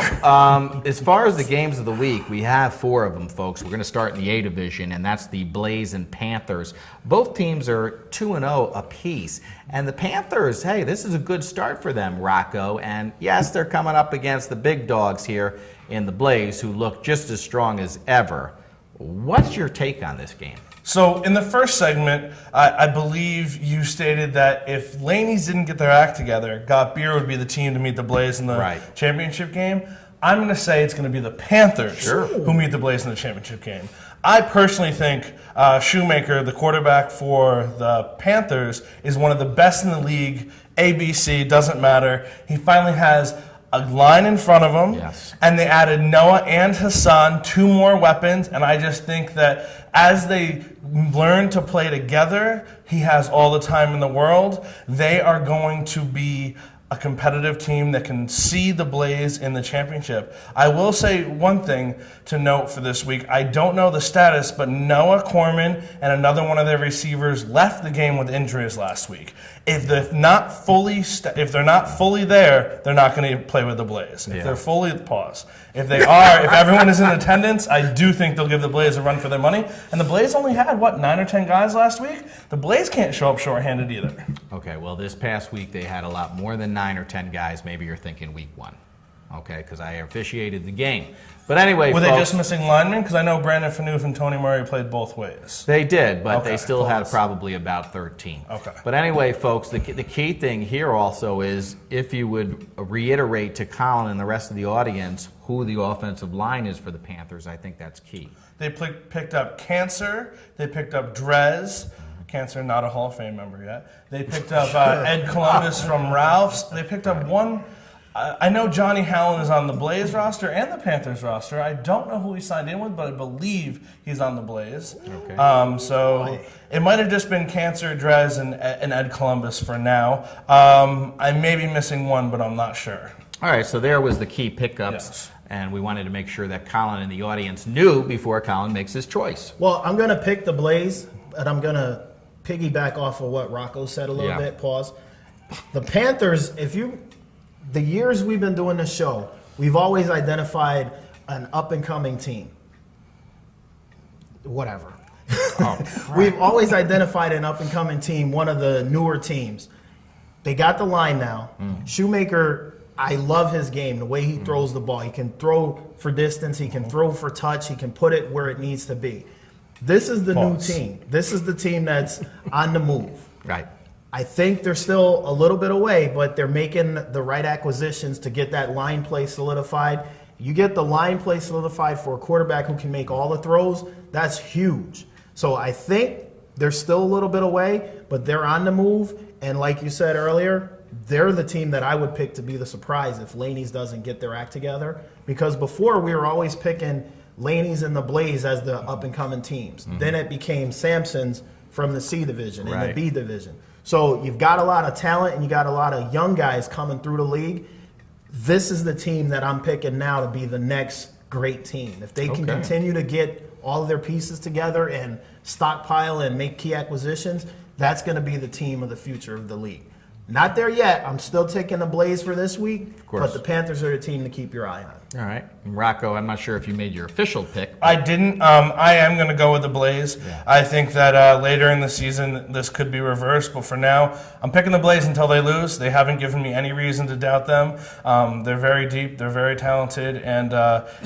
as far as the games of the week, we have 4 of them, folks. We're going to start in the A division, and that's the Blaze and Panthers. Both teams are 2-0 apiece, and the Panthers, hey, this is a good start for them, Rocco. And yes, they're coming up against the big dogs here in the Blaze, who look just as strong as ever. What's your take on this game? So in the first segment, I believe you stated that if Laney's didn't get their act together, Got Beer would be the team to meet the Blaze in the Right. championship game. I'm going to say it's going to be the Panthers who meet the Blaze in the championship game. I personally think Shoemaker, the quarterback for the Panthers, is one of the best in the league. ABC, doesn't matter. He finally has a line in front of him, Yes. and they added Noah and Hassan, 2 more weapons, and I just think that as they learn to play together, he has all the time in the world. They are going to be a competitive team that can see the Blaze in the championship. I will say one thing to note for this week. I don't know the status, but Noah Corman and another one of their receivers left the game with injuries last week. If they're not fully there, they're not going to play with the Blaze. If they're fully, pause. If they are, if everyone is in attendance, I do think they'll give the Blaze a run for their money. And the Blaze only had, 9 or 10 guys last week? The Blaze can't show up shorthanded either. Okay, well, this past week they had a lot more than 9 or 10 guys. Maybe you're thinking week 1. Okay, because I officiated the game. But anyway, were folks, they just missing linemen? Because I know Brandon Phaneuf and Tony Murray played both ways. They did, but they still had probably about 13. Okay. But anyway, folks, the key thing here also is if you would reiterate to Colin and the rest of the audience who the offensive line is for the Panthers, I think that's key. They picked up Cancer. They picked up Drez. Cancer, not a Hall of Fame member yet. They picked up Ed Columbus from Ralph's. They picked up one. I know Johnny Hallen is on the Blaze roster and the Panthers roster. I don't know who he signed in with, but I believe he's on the Blaze. Okay. So it might have just been Cancer, Drez, and Ed Columbus for now. I may be missing one, but I'm not sure. All right, so there was the key pickups. Yes. And we wanted to make sure that Colin and the audience knew before Colin makes his choice. Well, I'm going to pick the Blaze, and I'm going to piggyback off of what Rocco said a little bit. Pause. The Panthers, the years we've been doing this show, we've always identified an up-and-coming team. Whatever. We've always identified an up-and-coming team, one of the newer teams. They got the line now. Shoemaker, I love his game, the way he throws the ball. He can throw for distance. He can throw for touch. He can put it where it needs to be. This is the new team. This is the team that's on the move. Right. I think they're still a little bit away, but they're making the right acquisitions to get that line play solidified. You get the line play solidified for a quarterback who can make all the throws, that's huge. So I think they're still a little bit away, but they're on the move. And like you said earlier, they're the team that I would pick to be the surprise if Laney's doesn't get their act together. Because before we were always picking Laney's and the Blaze as the up-and-coming teams. Then it became Sampson's from the C division and the B division. So you've got a lot of talent and you got a lot of young guys coming through the league. This is the team that I'm picking now to be the next great team. If they can continue to get all of their pieces together and stockpile and make key acquisitions, that's going to be the team of the future of the league. Not there yet. I'm still taking the Blaze for this week, but the Panthers are the team to keep your eye on. All right. And Rocco, I'm not sure if you made your official pick. I didn't. I am going to go with the Blaze. Yeah. I think that later in the season this could be reversed, but for now, I'm picking the Blaze until they lose. They haven't given me any reason to doubt them. They're very deep. They're very talented, and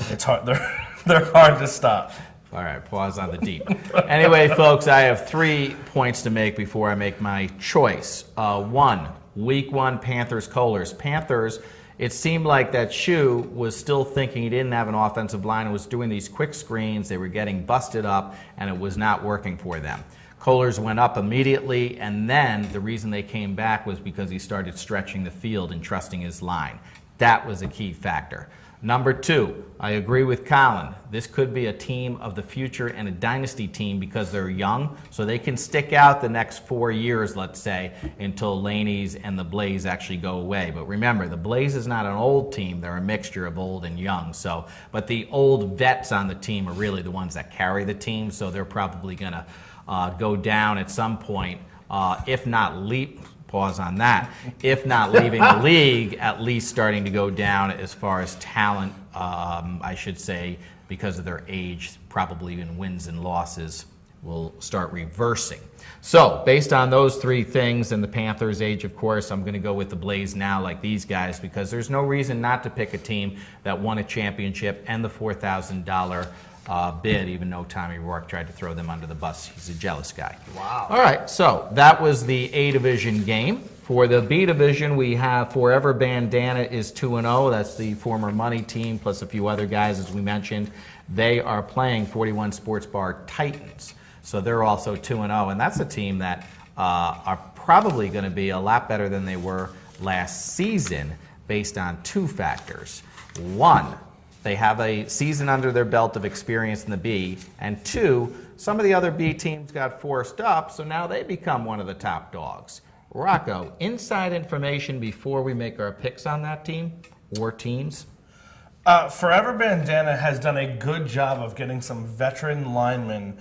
it's hard. They're hard to stop. All right, pause on the deep. Anyway, folks, I have 3 points to make before I make my choice. 1, week 1, Panthers-Kohlers. Panthers, it seemed like that Shoe was still thinking he didn't have an offensive line and was doing these quick screens. They were getting busted up, and it was not working for them. Kohlers went up immediately, and then the reason they came back was because he started stretching the field and trusting his line. That was a key factor. Number 2, I agree with Colin. This could be a team of the future and a dynasty team because they're young, so they can stick out the next 4 years, let's say, until Laney's and the Blaze actually go away. But remember, the Blaze is not an old team. They're a mixture of old and young. So, but the old vets on the team are really the ones that carry the team, so they're probably going to go down at some point, if not leap. Pause on that. If not leaving the league, at least starting to go down as far as talent, I should say, because of their age, probably in wins and losses will start reversing. So based on those 3 things and the Panthers' age, of course, I'm going to go with the Blaze now like these guys because there's no reason not to pick a team that won a championship and the $4,000 bid, even though Tommy Rourke tried to throw them under the bus. He's a jealous guy. Wow. All right, so that was the A division game. For the B division, we have Forever Bandana is 2-0. That's the former Money team, plus a few other guys, as we mentioned. They are playing 41 Sports Bar Titans. So they're also 2-0, and that's a team that are probably going to be a lot better than they were last season based on 2 factors. 1, they have a season under their belt of experience in the B, and 2, some of the other B teams got forced up, so now they become one of the top dogs. Rocco, inside information before we make our picks on that team or teams? Forever Bandana has done a good job of getting some veteran linemen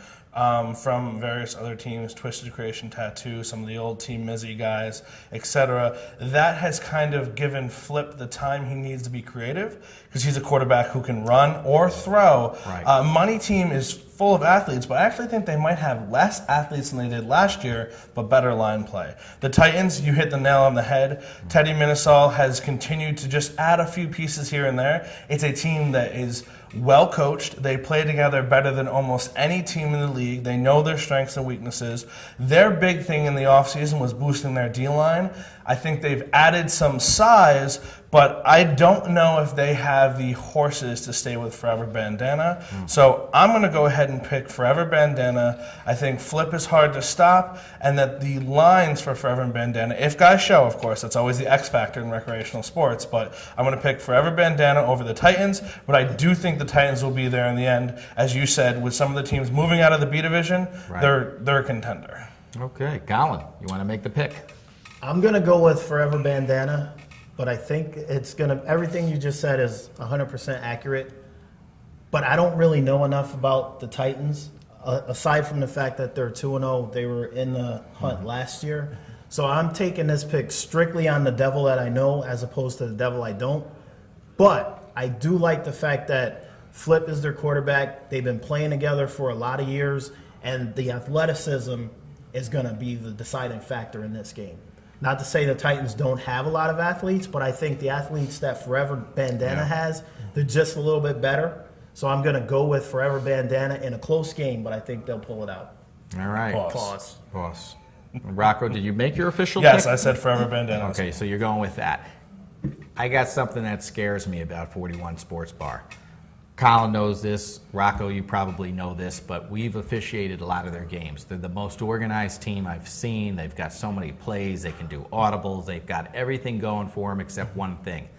from various other teams, Twisted Creation Tattoo, some of the old Team Mizzy guys, etc. That has kind of given Flip the time he needs to be creative because he's a quarterback who can run or throw. Right. Money Team is full of athletes, but I actually think they might have less athletes than they did last year, but better line play. The Titans, you hit the nail on the head. Teddy Minnesal has continued to just add a few pieces here and there. It's a team that is well coached. They play together better than almost any team in the league. They know their strengths and weaknesses. Their big thing in the offseason was boosting their D-line. I think they've added some size, but I don't know if they have the horses to stay with Forever Bandana. So I'm going to go ahead and pick Forever Bandana. I think Flip is hard to stop, and that the lines for Forever Bandana, if guys show, of course, that's always the X factor in recreational sports, but I'm going to pick Forever Bandana over the Titans, but I do think the Titans will be there in the end. As you said, with some of the teams moving out of the B division, Right. they're a contender. Okay, Colin, you want to make the pick? I'm going to go with Forever Bandana, but I think it's going to, everything you just said is 100% accurate. But I don't really know enough about the Titans, aside from the fact that they're 2-0, they were in the hunt last year. So I'm taking this pick strictly on the devil that I know as opposed to the devil I don't. But I do like the fact that Flip is their quarterback. They've been playing together for a lot of years, and the athleticism is going to be the deciding factor in this game. Not to say the Titans don't have a lot of athletes, but I think the athletes that Forever Bandana has, they're just a little bit better. So I'm going to go with Forever Bandana in a close game, but I think they'll pull it out. All right. Pause. Pause. Rocco, did you make your official Yes, pick? I said Forever Bandana. Okay, so you're going with that. I got something that scares me about 41 Sports Bar. Colin knows this. Rocco, you probably know this, but we've officiated a lot of their games. They're the most organized team I've seen. They've got so many plays. They can do audibles. They've got everything going for them except one thing.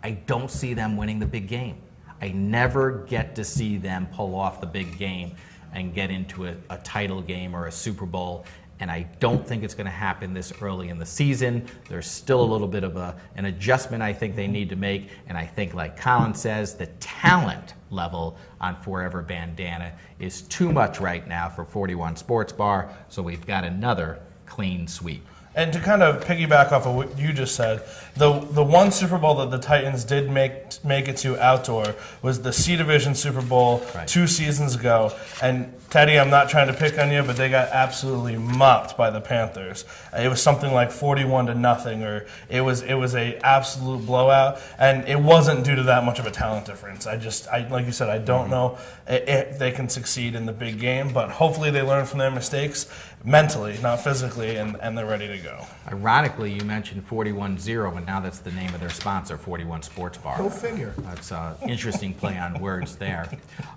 I don't see them winning the big game. I never get to see them pull off the big game and get into a title game or a Super Bowl. And I don't think it's going to happen this early in the season. There's still a little bit of an adjustment I think they need to make. And I think, like Colin says, the talent level on Forever Bandana is too much right now for 41 Sports Bar. So we've got another clean sweep. And to kind of piggyback off of what you just said, the one Super Bowl that the Titans did make it to outdoor was the C Division Super Bowl 2 seasons ago. And Teddy, I'm not trying to pick on you, but they got absolutely mopped by the Panthers. It was something like 41-0, or it was a absolute blowout, and it wasn't due to that much of a talent difference. I like you said, I don't know if they can succeed in the big game, but hopefully they learn from their mistakes mentally, not physically, and they're ready to go. Ironically, you mentioned 41-0, and now that's the name of their sponsor, 41 Sports Bar. Go figure. That's an interesting play on words there.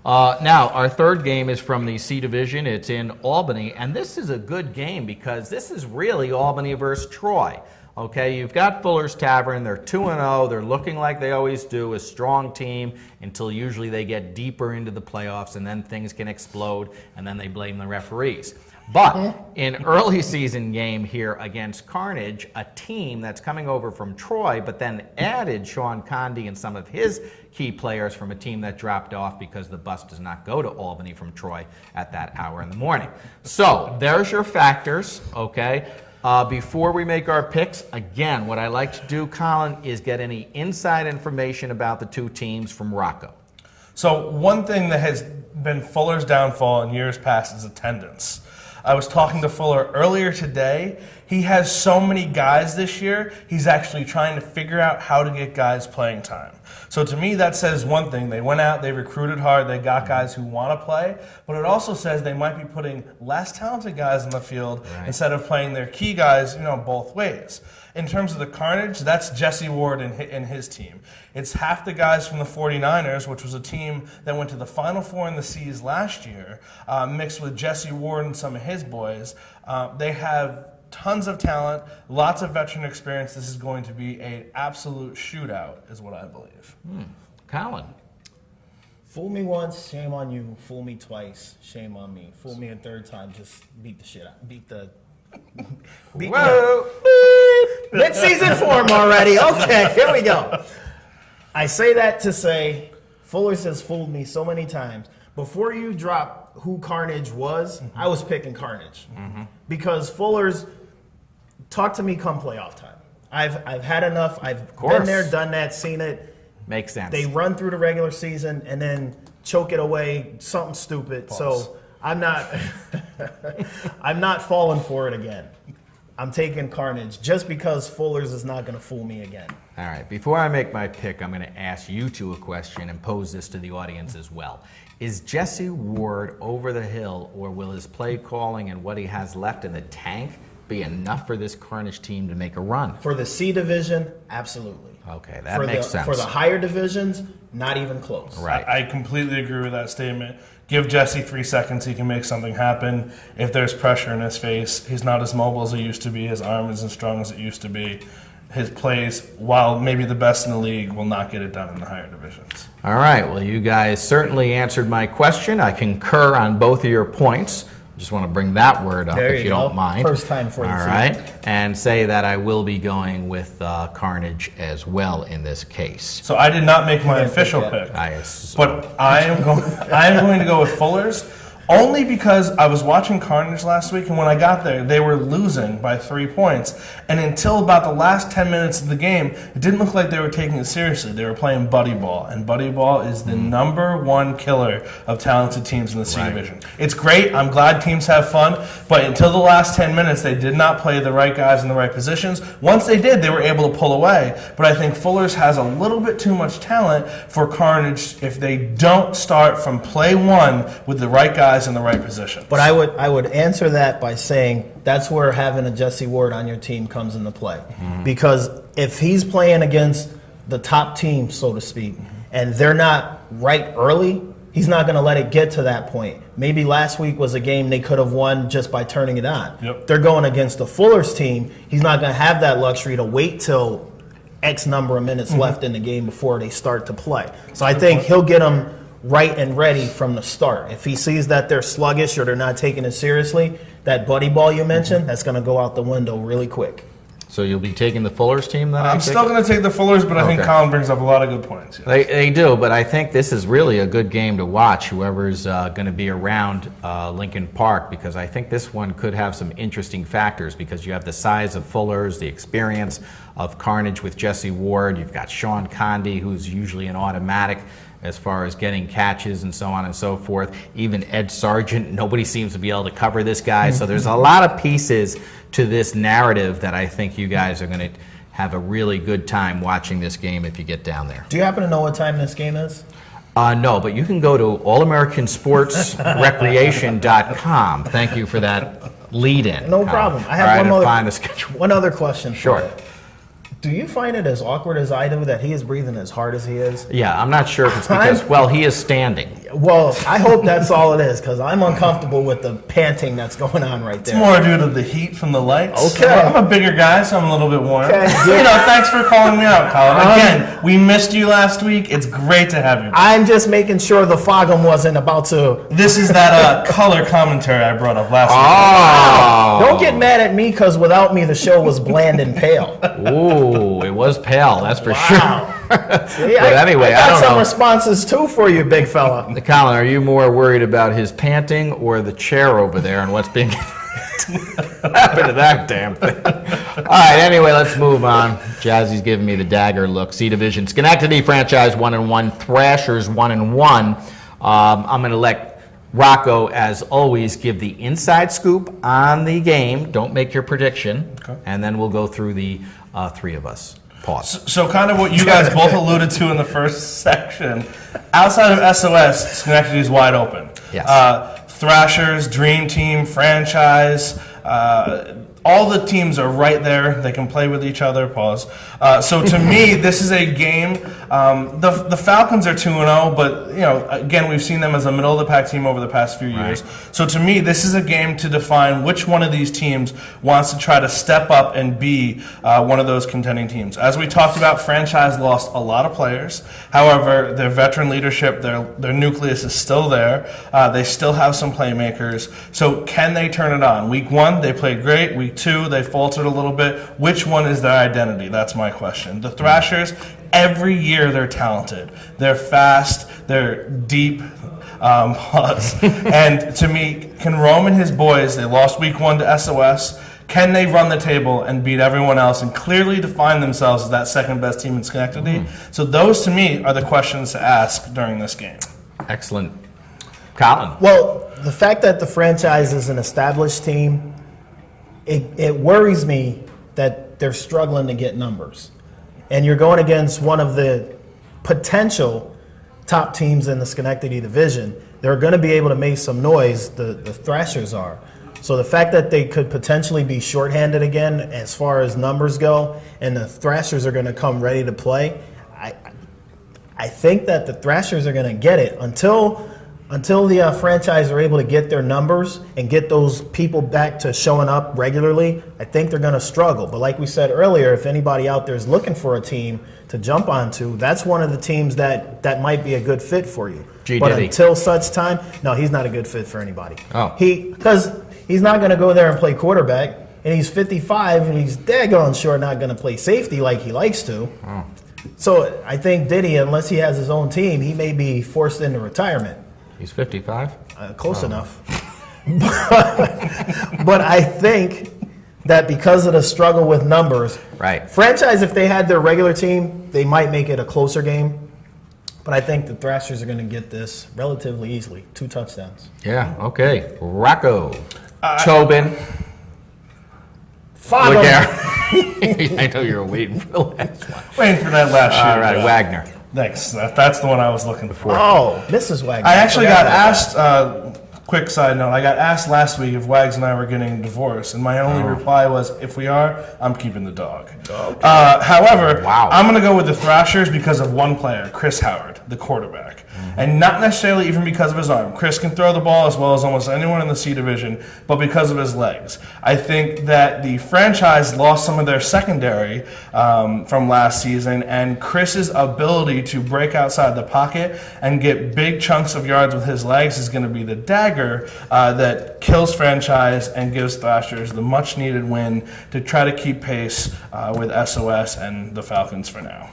Now, our third game is from the C Division. It's in Albany, and this is a good game because this is really Albany versus Troy. Okay, you've got Fuller's Tavern. They're 2-0. They're looking like they always do, a strong team until usually they get deeper into the playoffs, and then things can explode, and then they blame the referees. But in early season game here against Carnage, a team that's coming over from Troy, but then added Sean Condy and some of his key players from a team that dropped off because the bus does not go to Albany from Troy at that hour in the morning. So there's your factors, okay? Before we make our picks, again, what I like to do, Colin, is get any inside information about the two teams from Rocco. So one thing that has been Fuller's downfall in years past is attendance. I was talking to Fuller earlier today. He has so many guys this year, he's actually trying to figure out how to get guys playing time. So to me, that says one thing. They went out, they recruited hard, they got guys who want to play, but it also says they might be putting less talented guys in the field instead of playing their key guys, both ways. In terms of the Carnage, that's Jesse Ward and his team. It's half the guys from the 49ers, which was a team that went to the Final Four in the C's last year, mixed with Jesse Ward and some of his boys. They have tons of talent, lots of veteran experience. This is going to be an absolute shootout, is what I believe. Colin. Fool me once, shame on you. Fool me twice, shame on me. Fool me a third time, just beat the shit out. Beat Whoa! Mid-season form already. Okay, here we go. I say that to say Fuller's has fooled me so many times. Before you drop who Carnage was, I was picking Carnage. Because Fuller's, talk to me come playoff time. I've had enough. I've been there, done that, seen it. Makes sense. They run through the regular season and then choke it away, something stupid. Pause. So I'm not I'm not falling for it again. I'm taking Carnage just because Fuller's is not going to fool me again. All right. Before I make my pick, I'm going to ask you two a question and pose this to the audience as well. Is Jesse Ward over the hill, or will his play calling and what he has left in the tank be enough for this Carnage team to make a run? For the C division, absolutely. Okay, that makes sense. For the higher divisions, not even close. Right. I completely agree with that statement. Give Jesse 3 seconds, he can make something happen. If there's pressure in his face, he's not as mobile as he used to be. His arm isn't as strong as it used to be. His plays, while maybe the best in the league, will not get it done in the higher divisions. All right. Well, you guys certainly answered my question. I concur on both of your points. Just want to bring that word up if you don't mind. First time for you. All right. And say that I will be going with Carnage as well in this case. So I did not make my official pick. But I am going to go with Fuller's. Only because I was watching Carnage last week, and when I got there, they were losing by 3 points. And until about the last 10 minutes of the game, it didn't look like they were taking it seriously. They were playing buddy ball, and buddy ball is the #1 killer of talented teams in the C division. It's great. I'm glad teams have fun, but until the last 10 minutes, they did not play the right guys in the right positions. Once they did, they were able to pull away. But I think Fuller's has a little bit too much talent for Carnage if they don't start from play one with the right guys in the right position. But I would answer that by saying that's where having a Jesse Ward on your team comes into play. Because if he's playing against the top team, so to speak, and they're not right early, he's not going to let it get to that point. Maybe last week was a game they could have won just by turning it on. They're going against the Fuller's team. He's not going to have that luxury to wait till X number of minutes left in the game before they start to play. So I think he'll get them right and ready from the start. If he sees that they're sluggish or they're not taking it seriously, that buddy ball you mentioned, that's going to go out the window really quick. So you'll be taking the Fuller's team then? I'm still going to take the Fullers, but I think Colin brings up a lot of good points. Yes. They do, but I think this is really a good game to watch, whoever's going to be around Lincoln Park, because I think this one could have some interesting factors, because you have the size of Fuller's, the experience of Carnage with Jesse Ward, you've got Sean Condy, who's usually an automatic as far as getting catches and so on and so forth. Even Ed Sargent, nobody seems to be able to cover this guy. So there's a lot of pieces to this narrative that I think you guys are going to have a really good time watching this game if you get down there. Do you happen to know what time this game is? No, but you can go to allamericansportsrecreation.com. Thank you for that lead-in. No problem. I have one other question. Sure. Do you find it as awkward as I do that he is breathing as hard as he is? Yeah, I'm not sure if it's because, well, he is standing. Well, I hope that's all it is, because I'm uncomfortable with the panting that's going on right there. It's more due to the heat from the lights. Okay. I'm a bigger guy, so I'm a little bit warm. Okay. Thanks for calling me out, Colin. Again, we missed you last week. It's great to have you back. I'm just making sure the Fogham wasn't about to... This is that color commentary I brought up last week. Don't get mad at me, because without me, the show was bland and pale. Ooh, it was pale, that's for sure. See, but anyway, I got some responses too for you, big fella. Colin, are you more worried about his panting or the chair over there and what's being happened to that damn thing? All right, anyway, let's move on. Jazzy's giving me the dagger look. C Division, Schenectady franchise 1-1, Thrashers 1-1. I'm going to let Rocco, as always, give the inside scoop on the game. Don't make your prediction, and then we'll go through the three of us. Pause. So kind of what you guys both alluded to in the first section, outside of SOS, Schenectady is wide open. Yes. Thrashers, Dream Team, franchise, all the teams are right there. They can play with each other. Pause. So to me, this is a game. The Falcons are 2-0, but again, we've seen them as a middle of the pack team over the past few years. So to me, this is a game to define which one of these teams wants to try to step up and be one of those contending teams. As we talked about, franchise lost a lot of players. However, their veteran leadership, their nucleus is still there. They still have some playmakers. So can they turn it on? Week 1, they played great. Week 2. They faltered a little bit. Which one is their identity? That's my question. The Thrashers, every year they're talented. They're fast. They're deep. And to me, can Rome and his boys, they lost week 1 to SOS, can they run the table and beat everyone else and clearly define themselves as that second best team in Schenectady? So those, to me, are the questions to ask during this game. Excellent. Colin? Well, the fact that the franchise is an established team, it worries me that they're struggling to get numbers. And you're going against one of the potential top teams in the Schenectady division. They're going to be able to make some noise, the Thrashers are. So the fact that they could potentially be shorthanded again as far as numbers go, and the Thrashers are going to come ready to play, I think that the Thrashers are going to get it until the franchise are able to get their numbers and get those people back to showing up regularly. I think they're going to struggle. But like we said earlier, if anybody out there is looking for a team to jump onto, that's one of the teams that might be a good fit for you. But until such time, no, he's not a good fit for anybody. Oh, because he's not going to go there and play quarterback, and he's 55, and he's daggone sure not going to play safety like he likes to. Oh. So I think Diddy, unless he has his own team, he may be forced into retirement. He's 55? Close enough. But I think that because of the struggle with numbers, right. Franchise, if they had their regular team, they might make it a closer game. But I think the Thrashers are going to get this relatively easily. 2 touchdowns. Yeah, okay. Rocco. Tobin. Father. I know you were waiting for the last one. Waiting for that last shoot. All right, Wagner. Thanks. That's the one I was looking for. Oh, Mrs. Wagner. I actually got asked, quick side note, I got asked last week if Wags and I were getting divorced, and my only reply was, if we are, I'm keeping the dog. Okay. However, I'm going to go with the Thrashers because of one player, Chris Howard, the quarterback. And not necessarily even because of his arm. Chris can throw the ball as well as almost anyone in the C division, but because of his legs. I think that the franchise lost some of their secondary from last season, and Chris's ability to break outside the pocket and get big chunks of yards with his legs is going to be the dagger that kills franchise and gives Thrashers the much-needed win to try to keep pace with SOS and the Falcons for now.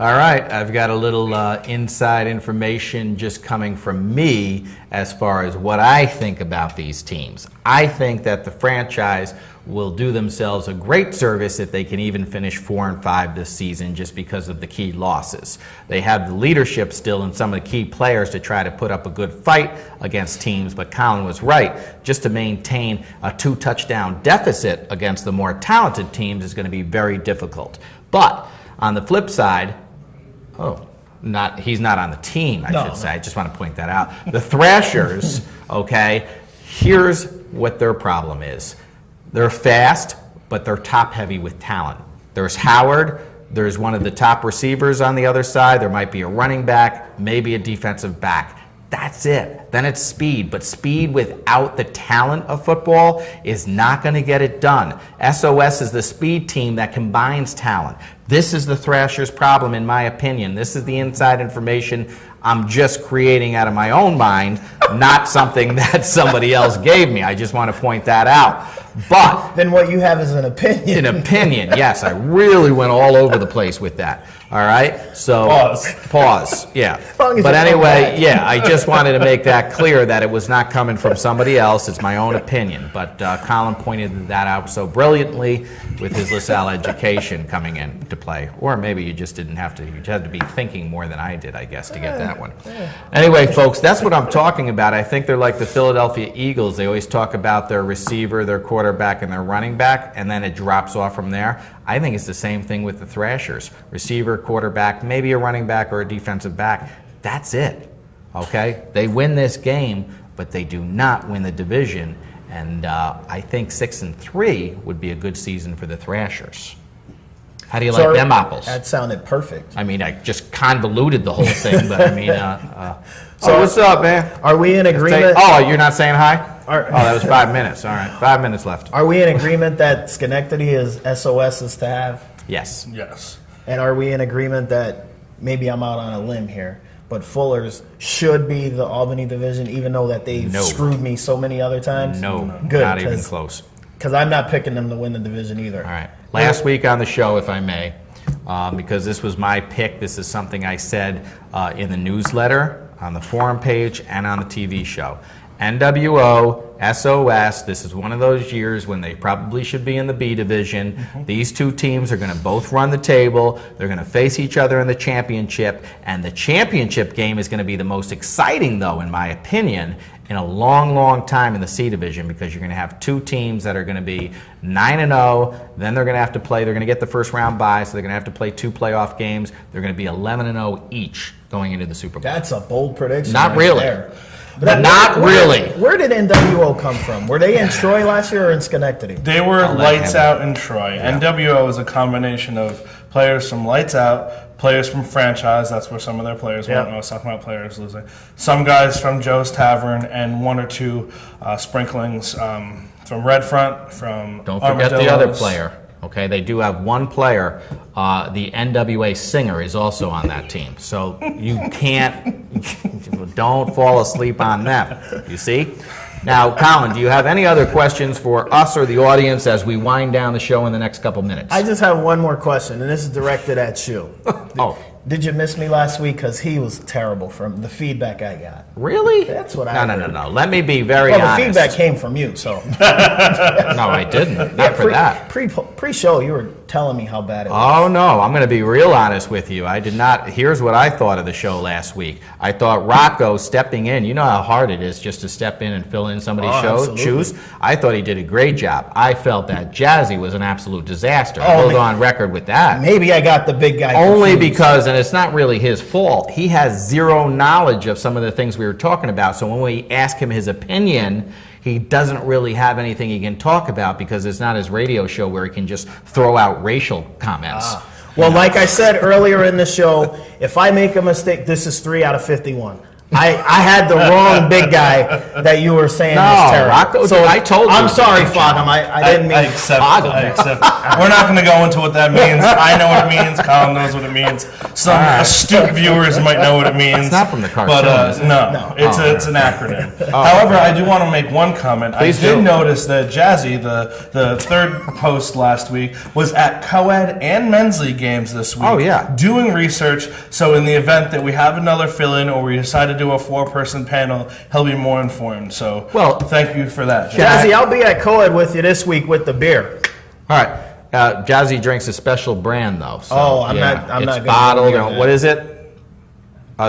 All right, I've got a little inside information just coming from me as far as what I think about these teams. I think that the franchise will do themselves a great service if they can even finish 4-5 this season just because of the key losses. They have the leadership still and some of the key players to try to put up a good fight against teams, but Colin was right. Just to maintain a 2-touchdown deficit against the more talented teams is going to be very difficult. But on the flip side, he's not on the team, I should say. I just want to point that out. The Thrashers, okay, here's what their problem is. They're fast, but they're top-heavy with talent. There's Howard. There's one of the top receivers on the other side. There might be a running back, maybe a defensive back. That's it. Then it's speed. But speed without the talent of football is not going to get it done. SOS is the speed team that combines talent. This is the Thrashers' problem, in my opinion. This is the inside information I'm just creating out of my own mind, not something that somebody else gave me. I just want to point that out. But then what you have is an opinion. An opinion, yes. I really went all over the place with that. All right? So pause. Yeah. But anyway, yeah, I just wanted to make that clear that it was not coming from somebody else. It's my own opinion. But Colin pointed that out so brilliantly with his LaSalle education coming into play. Or maybe you just didn't have to. You had to be thinking more than I did, I guess, to get that one. Anyway, folks, that's what I'm talking about. I think they're like the Philadelphia Eagles. They always talk about their receiver, their quarterback, and their running back, and then it drops off from there. I think it's the same thing with the Thrashers. Receiver, quarterback, maybe a running back or a defensive back. That's it. Okay? They win this game, but they do not win the division. And I think 6-3 would be a good season for the Thrashers. How do you like them apples? That sounded perfect. I mean, I just convoluted the whole thing, but I mean, so what's up, man? Are we in agreement? You're not saying hi? That was 5 minutes. All right, 5 minutes left. Are we in agreement that Schenectady is SOS's to have? Yes. Yes. And are we in agreement that, maybe I'm out on a limb here, but Fuller's should be the Albany division, even though that they've screwed me so many other times? No, good, not even close. Because I'm not picking them to win the division either. All right. Last week on the show, if I may, because this was my pick, this is something I said in the newsletter, on the forum page, and on the TV show. NWO, SOS, this is one of those years when they probably should be in the B division. These two teams are going to both run the table. They're going to face each other in the championship. And the championship game is going to be the most exciting, though, in my opinion, in a long, long time in the C division, because you're going to have two teams that are going to be 9-0. Then they're going to have to play. They're going to get the first round bye, so they're going to have to play 2 playoff games. They're going to be 11-0 each going into the Super Bowl. That's a bold prediction. Not right really. There. But not really. Where did NWO come from? Were they in Troy last year or in Schenectady? They were Lights Out in Troy. Yeah. NWO is a combination of players from Lights Out, players from Franchise, that's where some of their players went. I was talking about players losing. Some guys from Joe's Tavern, and 1 or 2 sprinklings from Redfront, from Don't forget the other player. Okay, they do have one player. The NWA singer is also on that team. So you can't, don't fall asleep on them, you see? Now, Colin, do you have any other questions for us or the audience as we wind down the show in the next couple minutes? I just have one more question, and this is directed at you. Oh. Did you miss me last week? Because he was terrible from the feedback I got. Really? That's what I heard. No. Let me be very honest. The feedback came from you, so. No, I didn't. Not for that. Pre-show, you were telling me how bad it was. Oh, no. I'm going to be real honest with you. I did not. Here's what I thought of the show last week. I thought Rocco stepping in, you know how hard it is just to step in and fill in somebody's shoes? I thought he did a great job. I felt that Jazzy was an absolute disaster. Hold on record with that. Maybe I got the big guy Only confused. because, and it's not really his fault, he has zero knowledge of some of the things we were talking about. So when we ask him his opinion, he doesn't really have anything he can talk about because it's not his radio show where he can just throw out racial comments. Well, like I said earlier in the show, if I make a mistake, this is 3 out of 51. I had the wrong big guy that you were saying was terrible. Rocco, so I told you. I'm sorry, Fogham. I didn't mean accept Fogham. I accept it. We're not going to go into what that means. I know what it means. Colin knows what it means. Some astute viewers might know what it means. It's not from the cartoon. But no. It's an acronym. However, I do want to make one comment. Please I did notice that Jazzy, the third post last week, was at co-ed and men's league games this week. Oh, yeah. Doing research. So in the event that we have another fill-in or we decide to do a 4-person panel, he'll be more informed. So thank you for that, Jazzy, I'll be at co-ed with you this week with the beer. All right. Jazzy drinks a special brand, though. So, I'm not it's gonna bottled. go near What is it?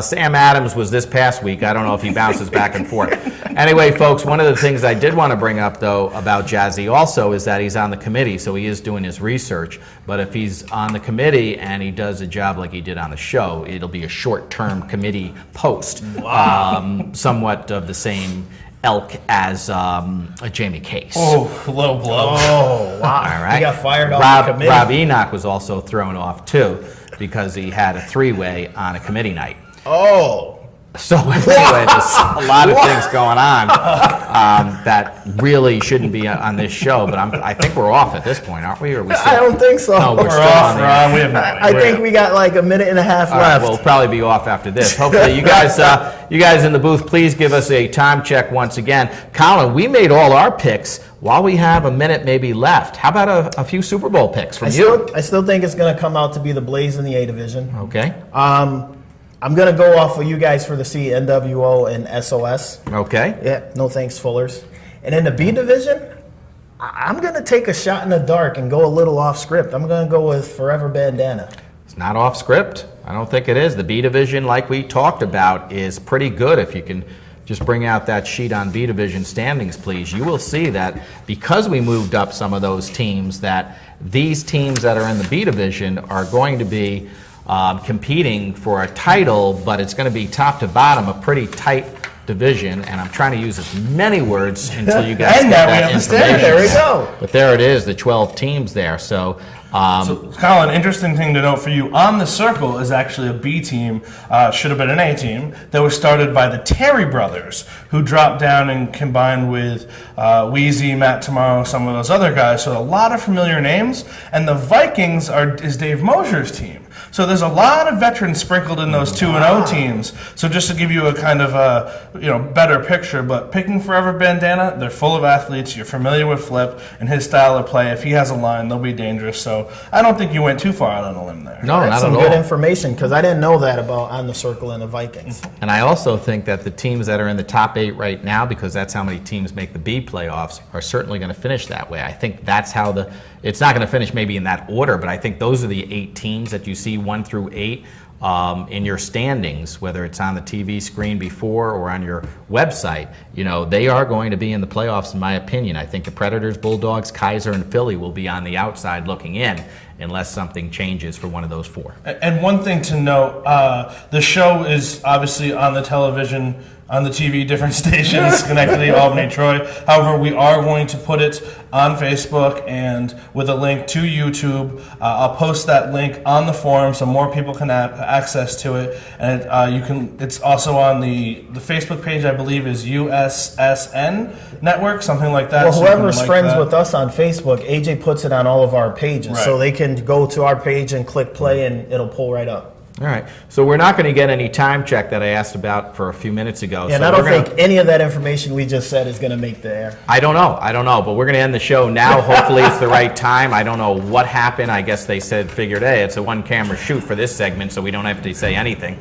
Sam Adams was this past week. I don't know if he bounces back and forth. Anyway, folks, one of the things I did want to bring up, though, about Jazzy also is that he's on the committee, so he is doing his research. But if he's on the committee and he does a job like he did on the show, it'll be a short-term committee post, somewhat of the same elk as Jamie Case. Oh, low blow. Oh, wow. All right. He got fired off the committee. Rob Enoch was also thrown off, too, because he had a 3-way on a committee night. Oh. So anyway, there's a lot of things going on that really shouldn't be on this show, but I think we're off at this point, aren't we? Or are we still? I don't think so. No, we're still off, on the Ron. We have no I think we got like a minute and a half left. We'll probably be off after this. Hopefully, you guys in the booth, please give us a time check once again. Colin, we made all our picks while we have a minute maybe left. How about a few Super Bowl picks from you? I still think it's going to come out to be the Blaze in the A division. Okay. I'm going to go off of you guys for the C, NWO, and SOS. Okay. Yeah, no thanks, Fullers. And in the B division, I'm going to take a shot in the dark and go a little off script. I'm going to go with Forever Bandana. It's not off script. I don't think it is. The B division, like we talked about, is pretty good. If you can just bring out that sheet on B division standings, please. You will see that because we moved up some of those teams, that these teams that are in the B division are going to be competing for a title, but it's going to be top to bottom, a pretty tight division, and I'm trying to use as many words until you guys get that information. There we go. But there it is, the 12 teams there. So So, Kyle, an interesting thing to note for you, On the Circle is actually a B team, should have been an A team, that was started by the Terry brothers, who dropped down and combined with Wheezy, Matt Tomorrow, some of those other guys. So a lot of familiar names. And the Vikings is Dave Mosier's team. So there's a lot of veterans sprinkled in those 2-0 teams. So just to give you a kind of a better picture, but picking Forever Bandana, they're full of athletes. You're familiar with Flip and his style of play. If he has a line, they'll be dangerous. So I don't think you went too far out on a limb there. No, That's not some at good all. information because I didn't know that about On the Circle and the Vikings. And I also think that the teams that are in the top 8 right now, because that's how many teams make the B playoffs, are certainly going to finish that way. I think that's how it's not going to finish maybe in that order, but I think those are the 8 teams that you see 1 through 8 in your standings, whether it's on the TV screen before or on your website. They are going to be in the playoffs, in my opinion. I think the Predators, Bulldogs, Kaiser, and Philly will be on the outside looking in unless something changes for one of those 4. And one thing to note, the show is obviously on the television, on the TV, different stations, Schenectady, Albany, Troy. However, we are going to put it on Facebook and with a link to YouTube. I'll post that link on the forum so more people can have access to it. And it's also on the Facebook page, I believe, is USSN Network, something like that. Well, so you can whoever's like friends that. with us on Facebook, AJ puts it on all of our pages. Right. So they can go to our page and click play and it'll pull right up. All right. So we're not going to get any time check that I asked about for a few minutes ago. And so I don't think any of that information we just said is going to make the air. I don't know. But we're going to end the show now. Hopefully it's the right time. I don't know what happened. I guess they figured, hey, it's a one-camera shoot for this segment, so we don't have to say anything.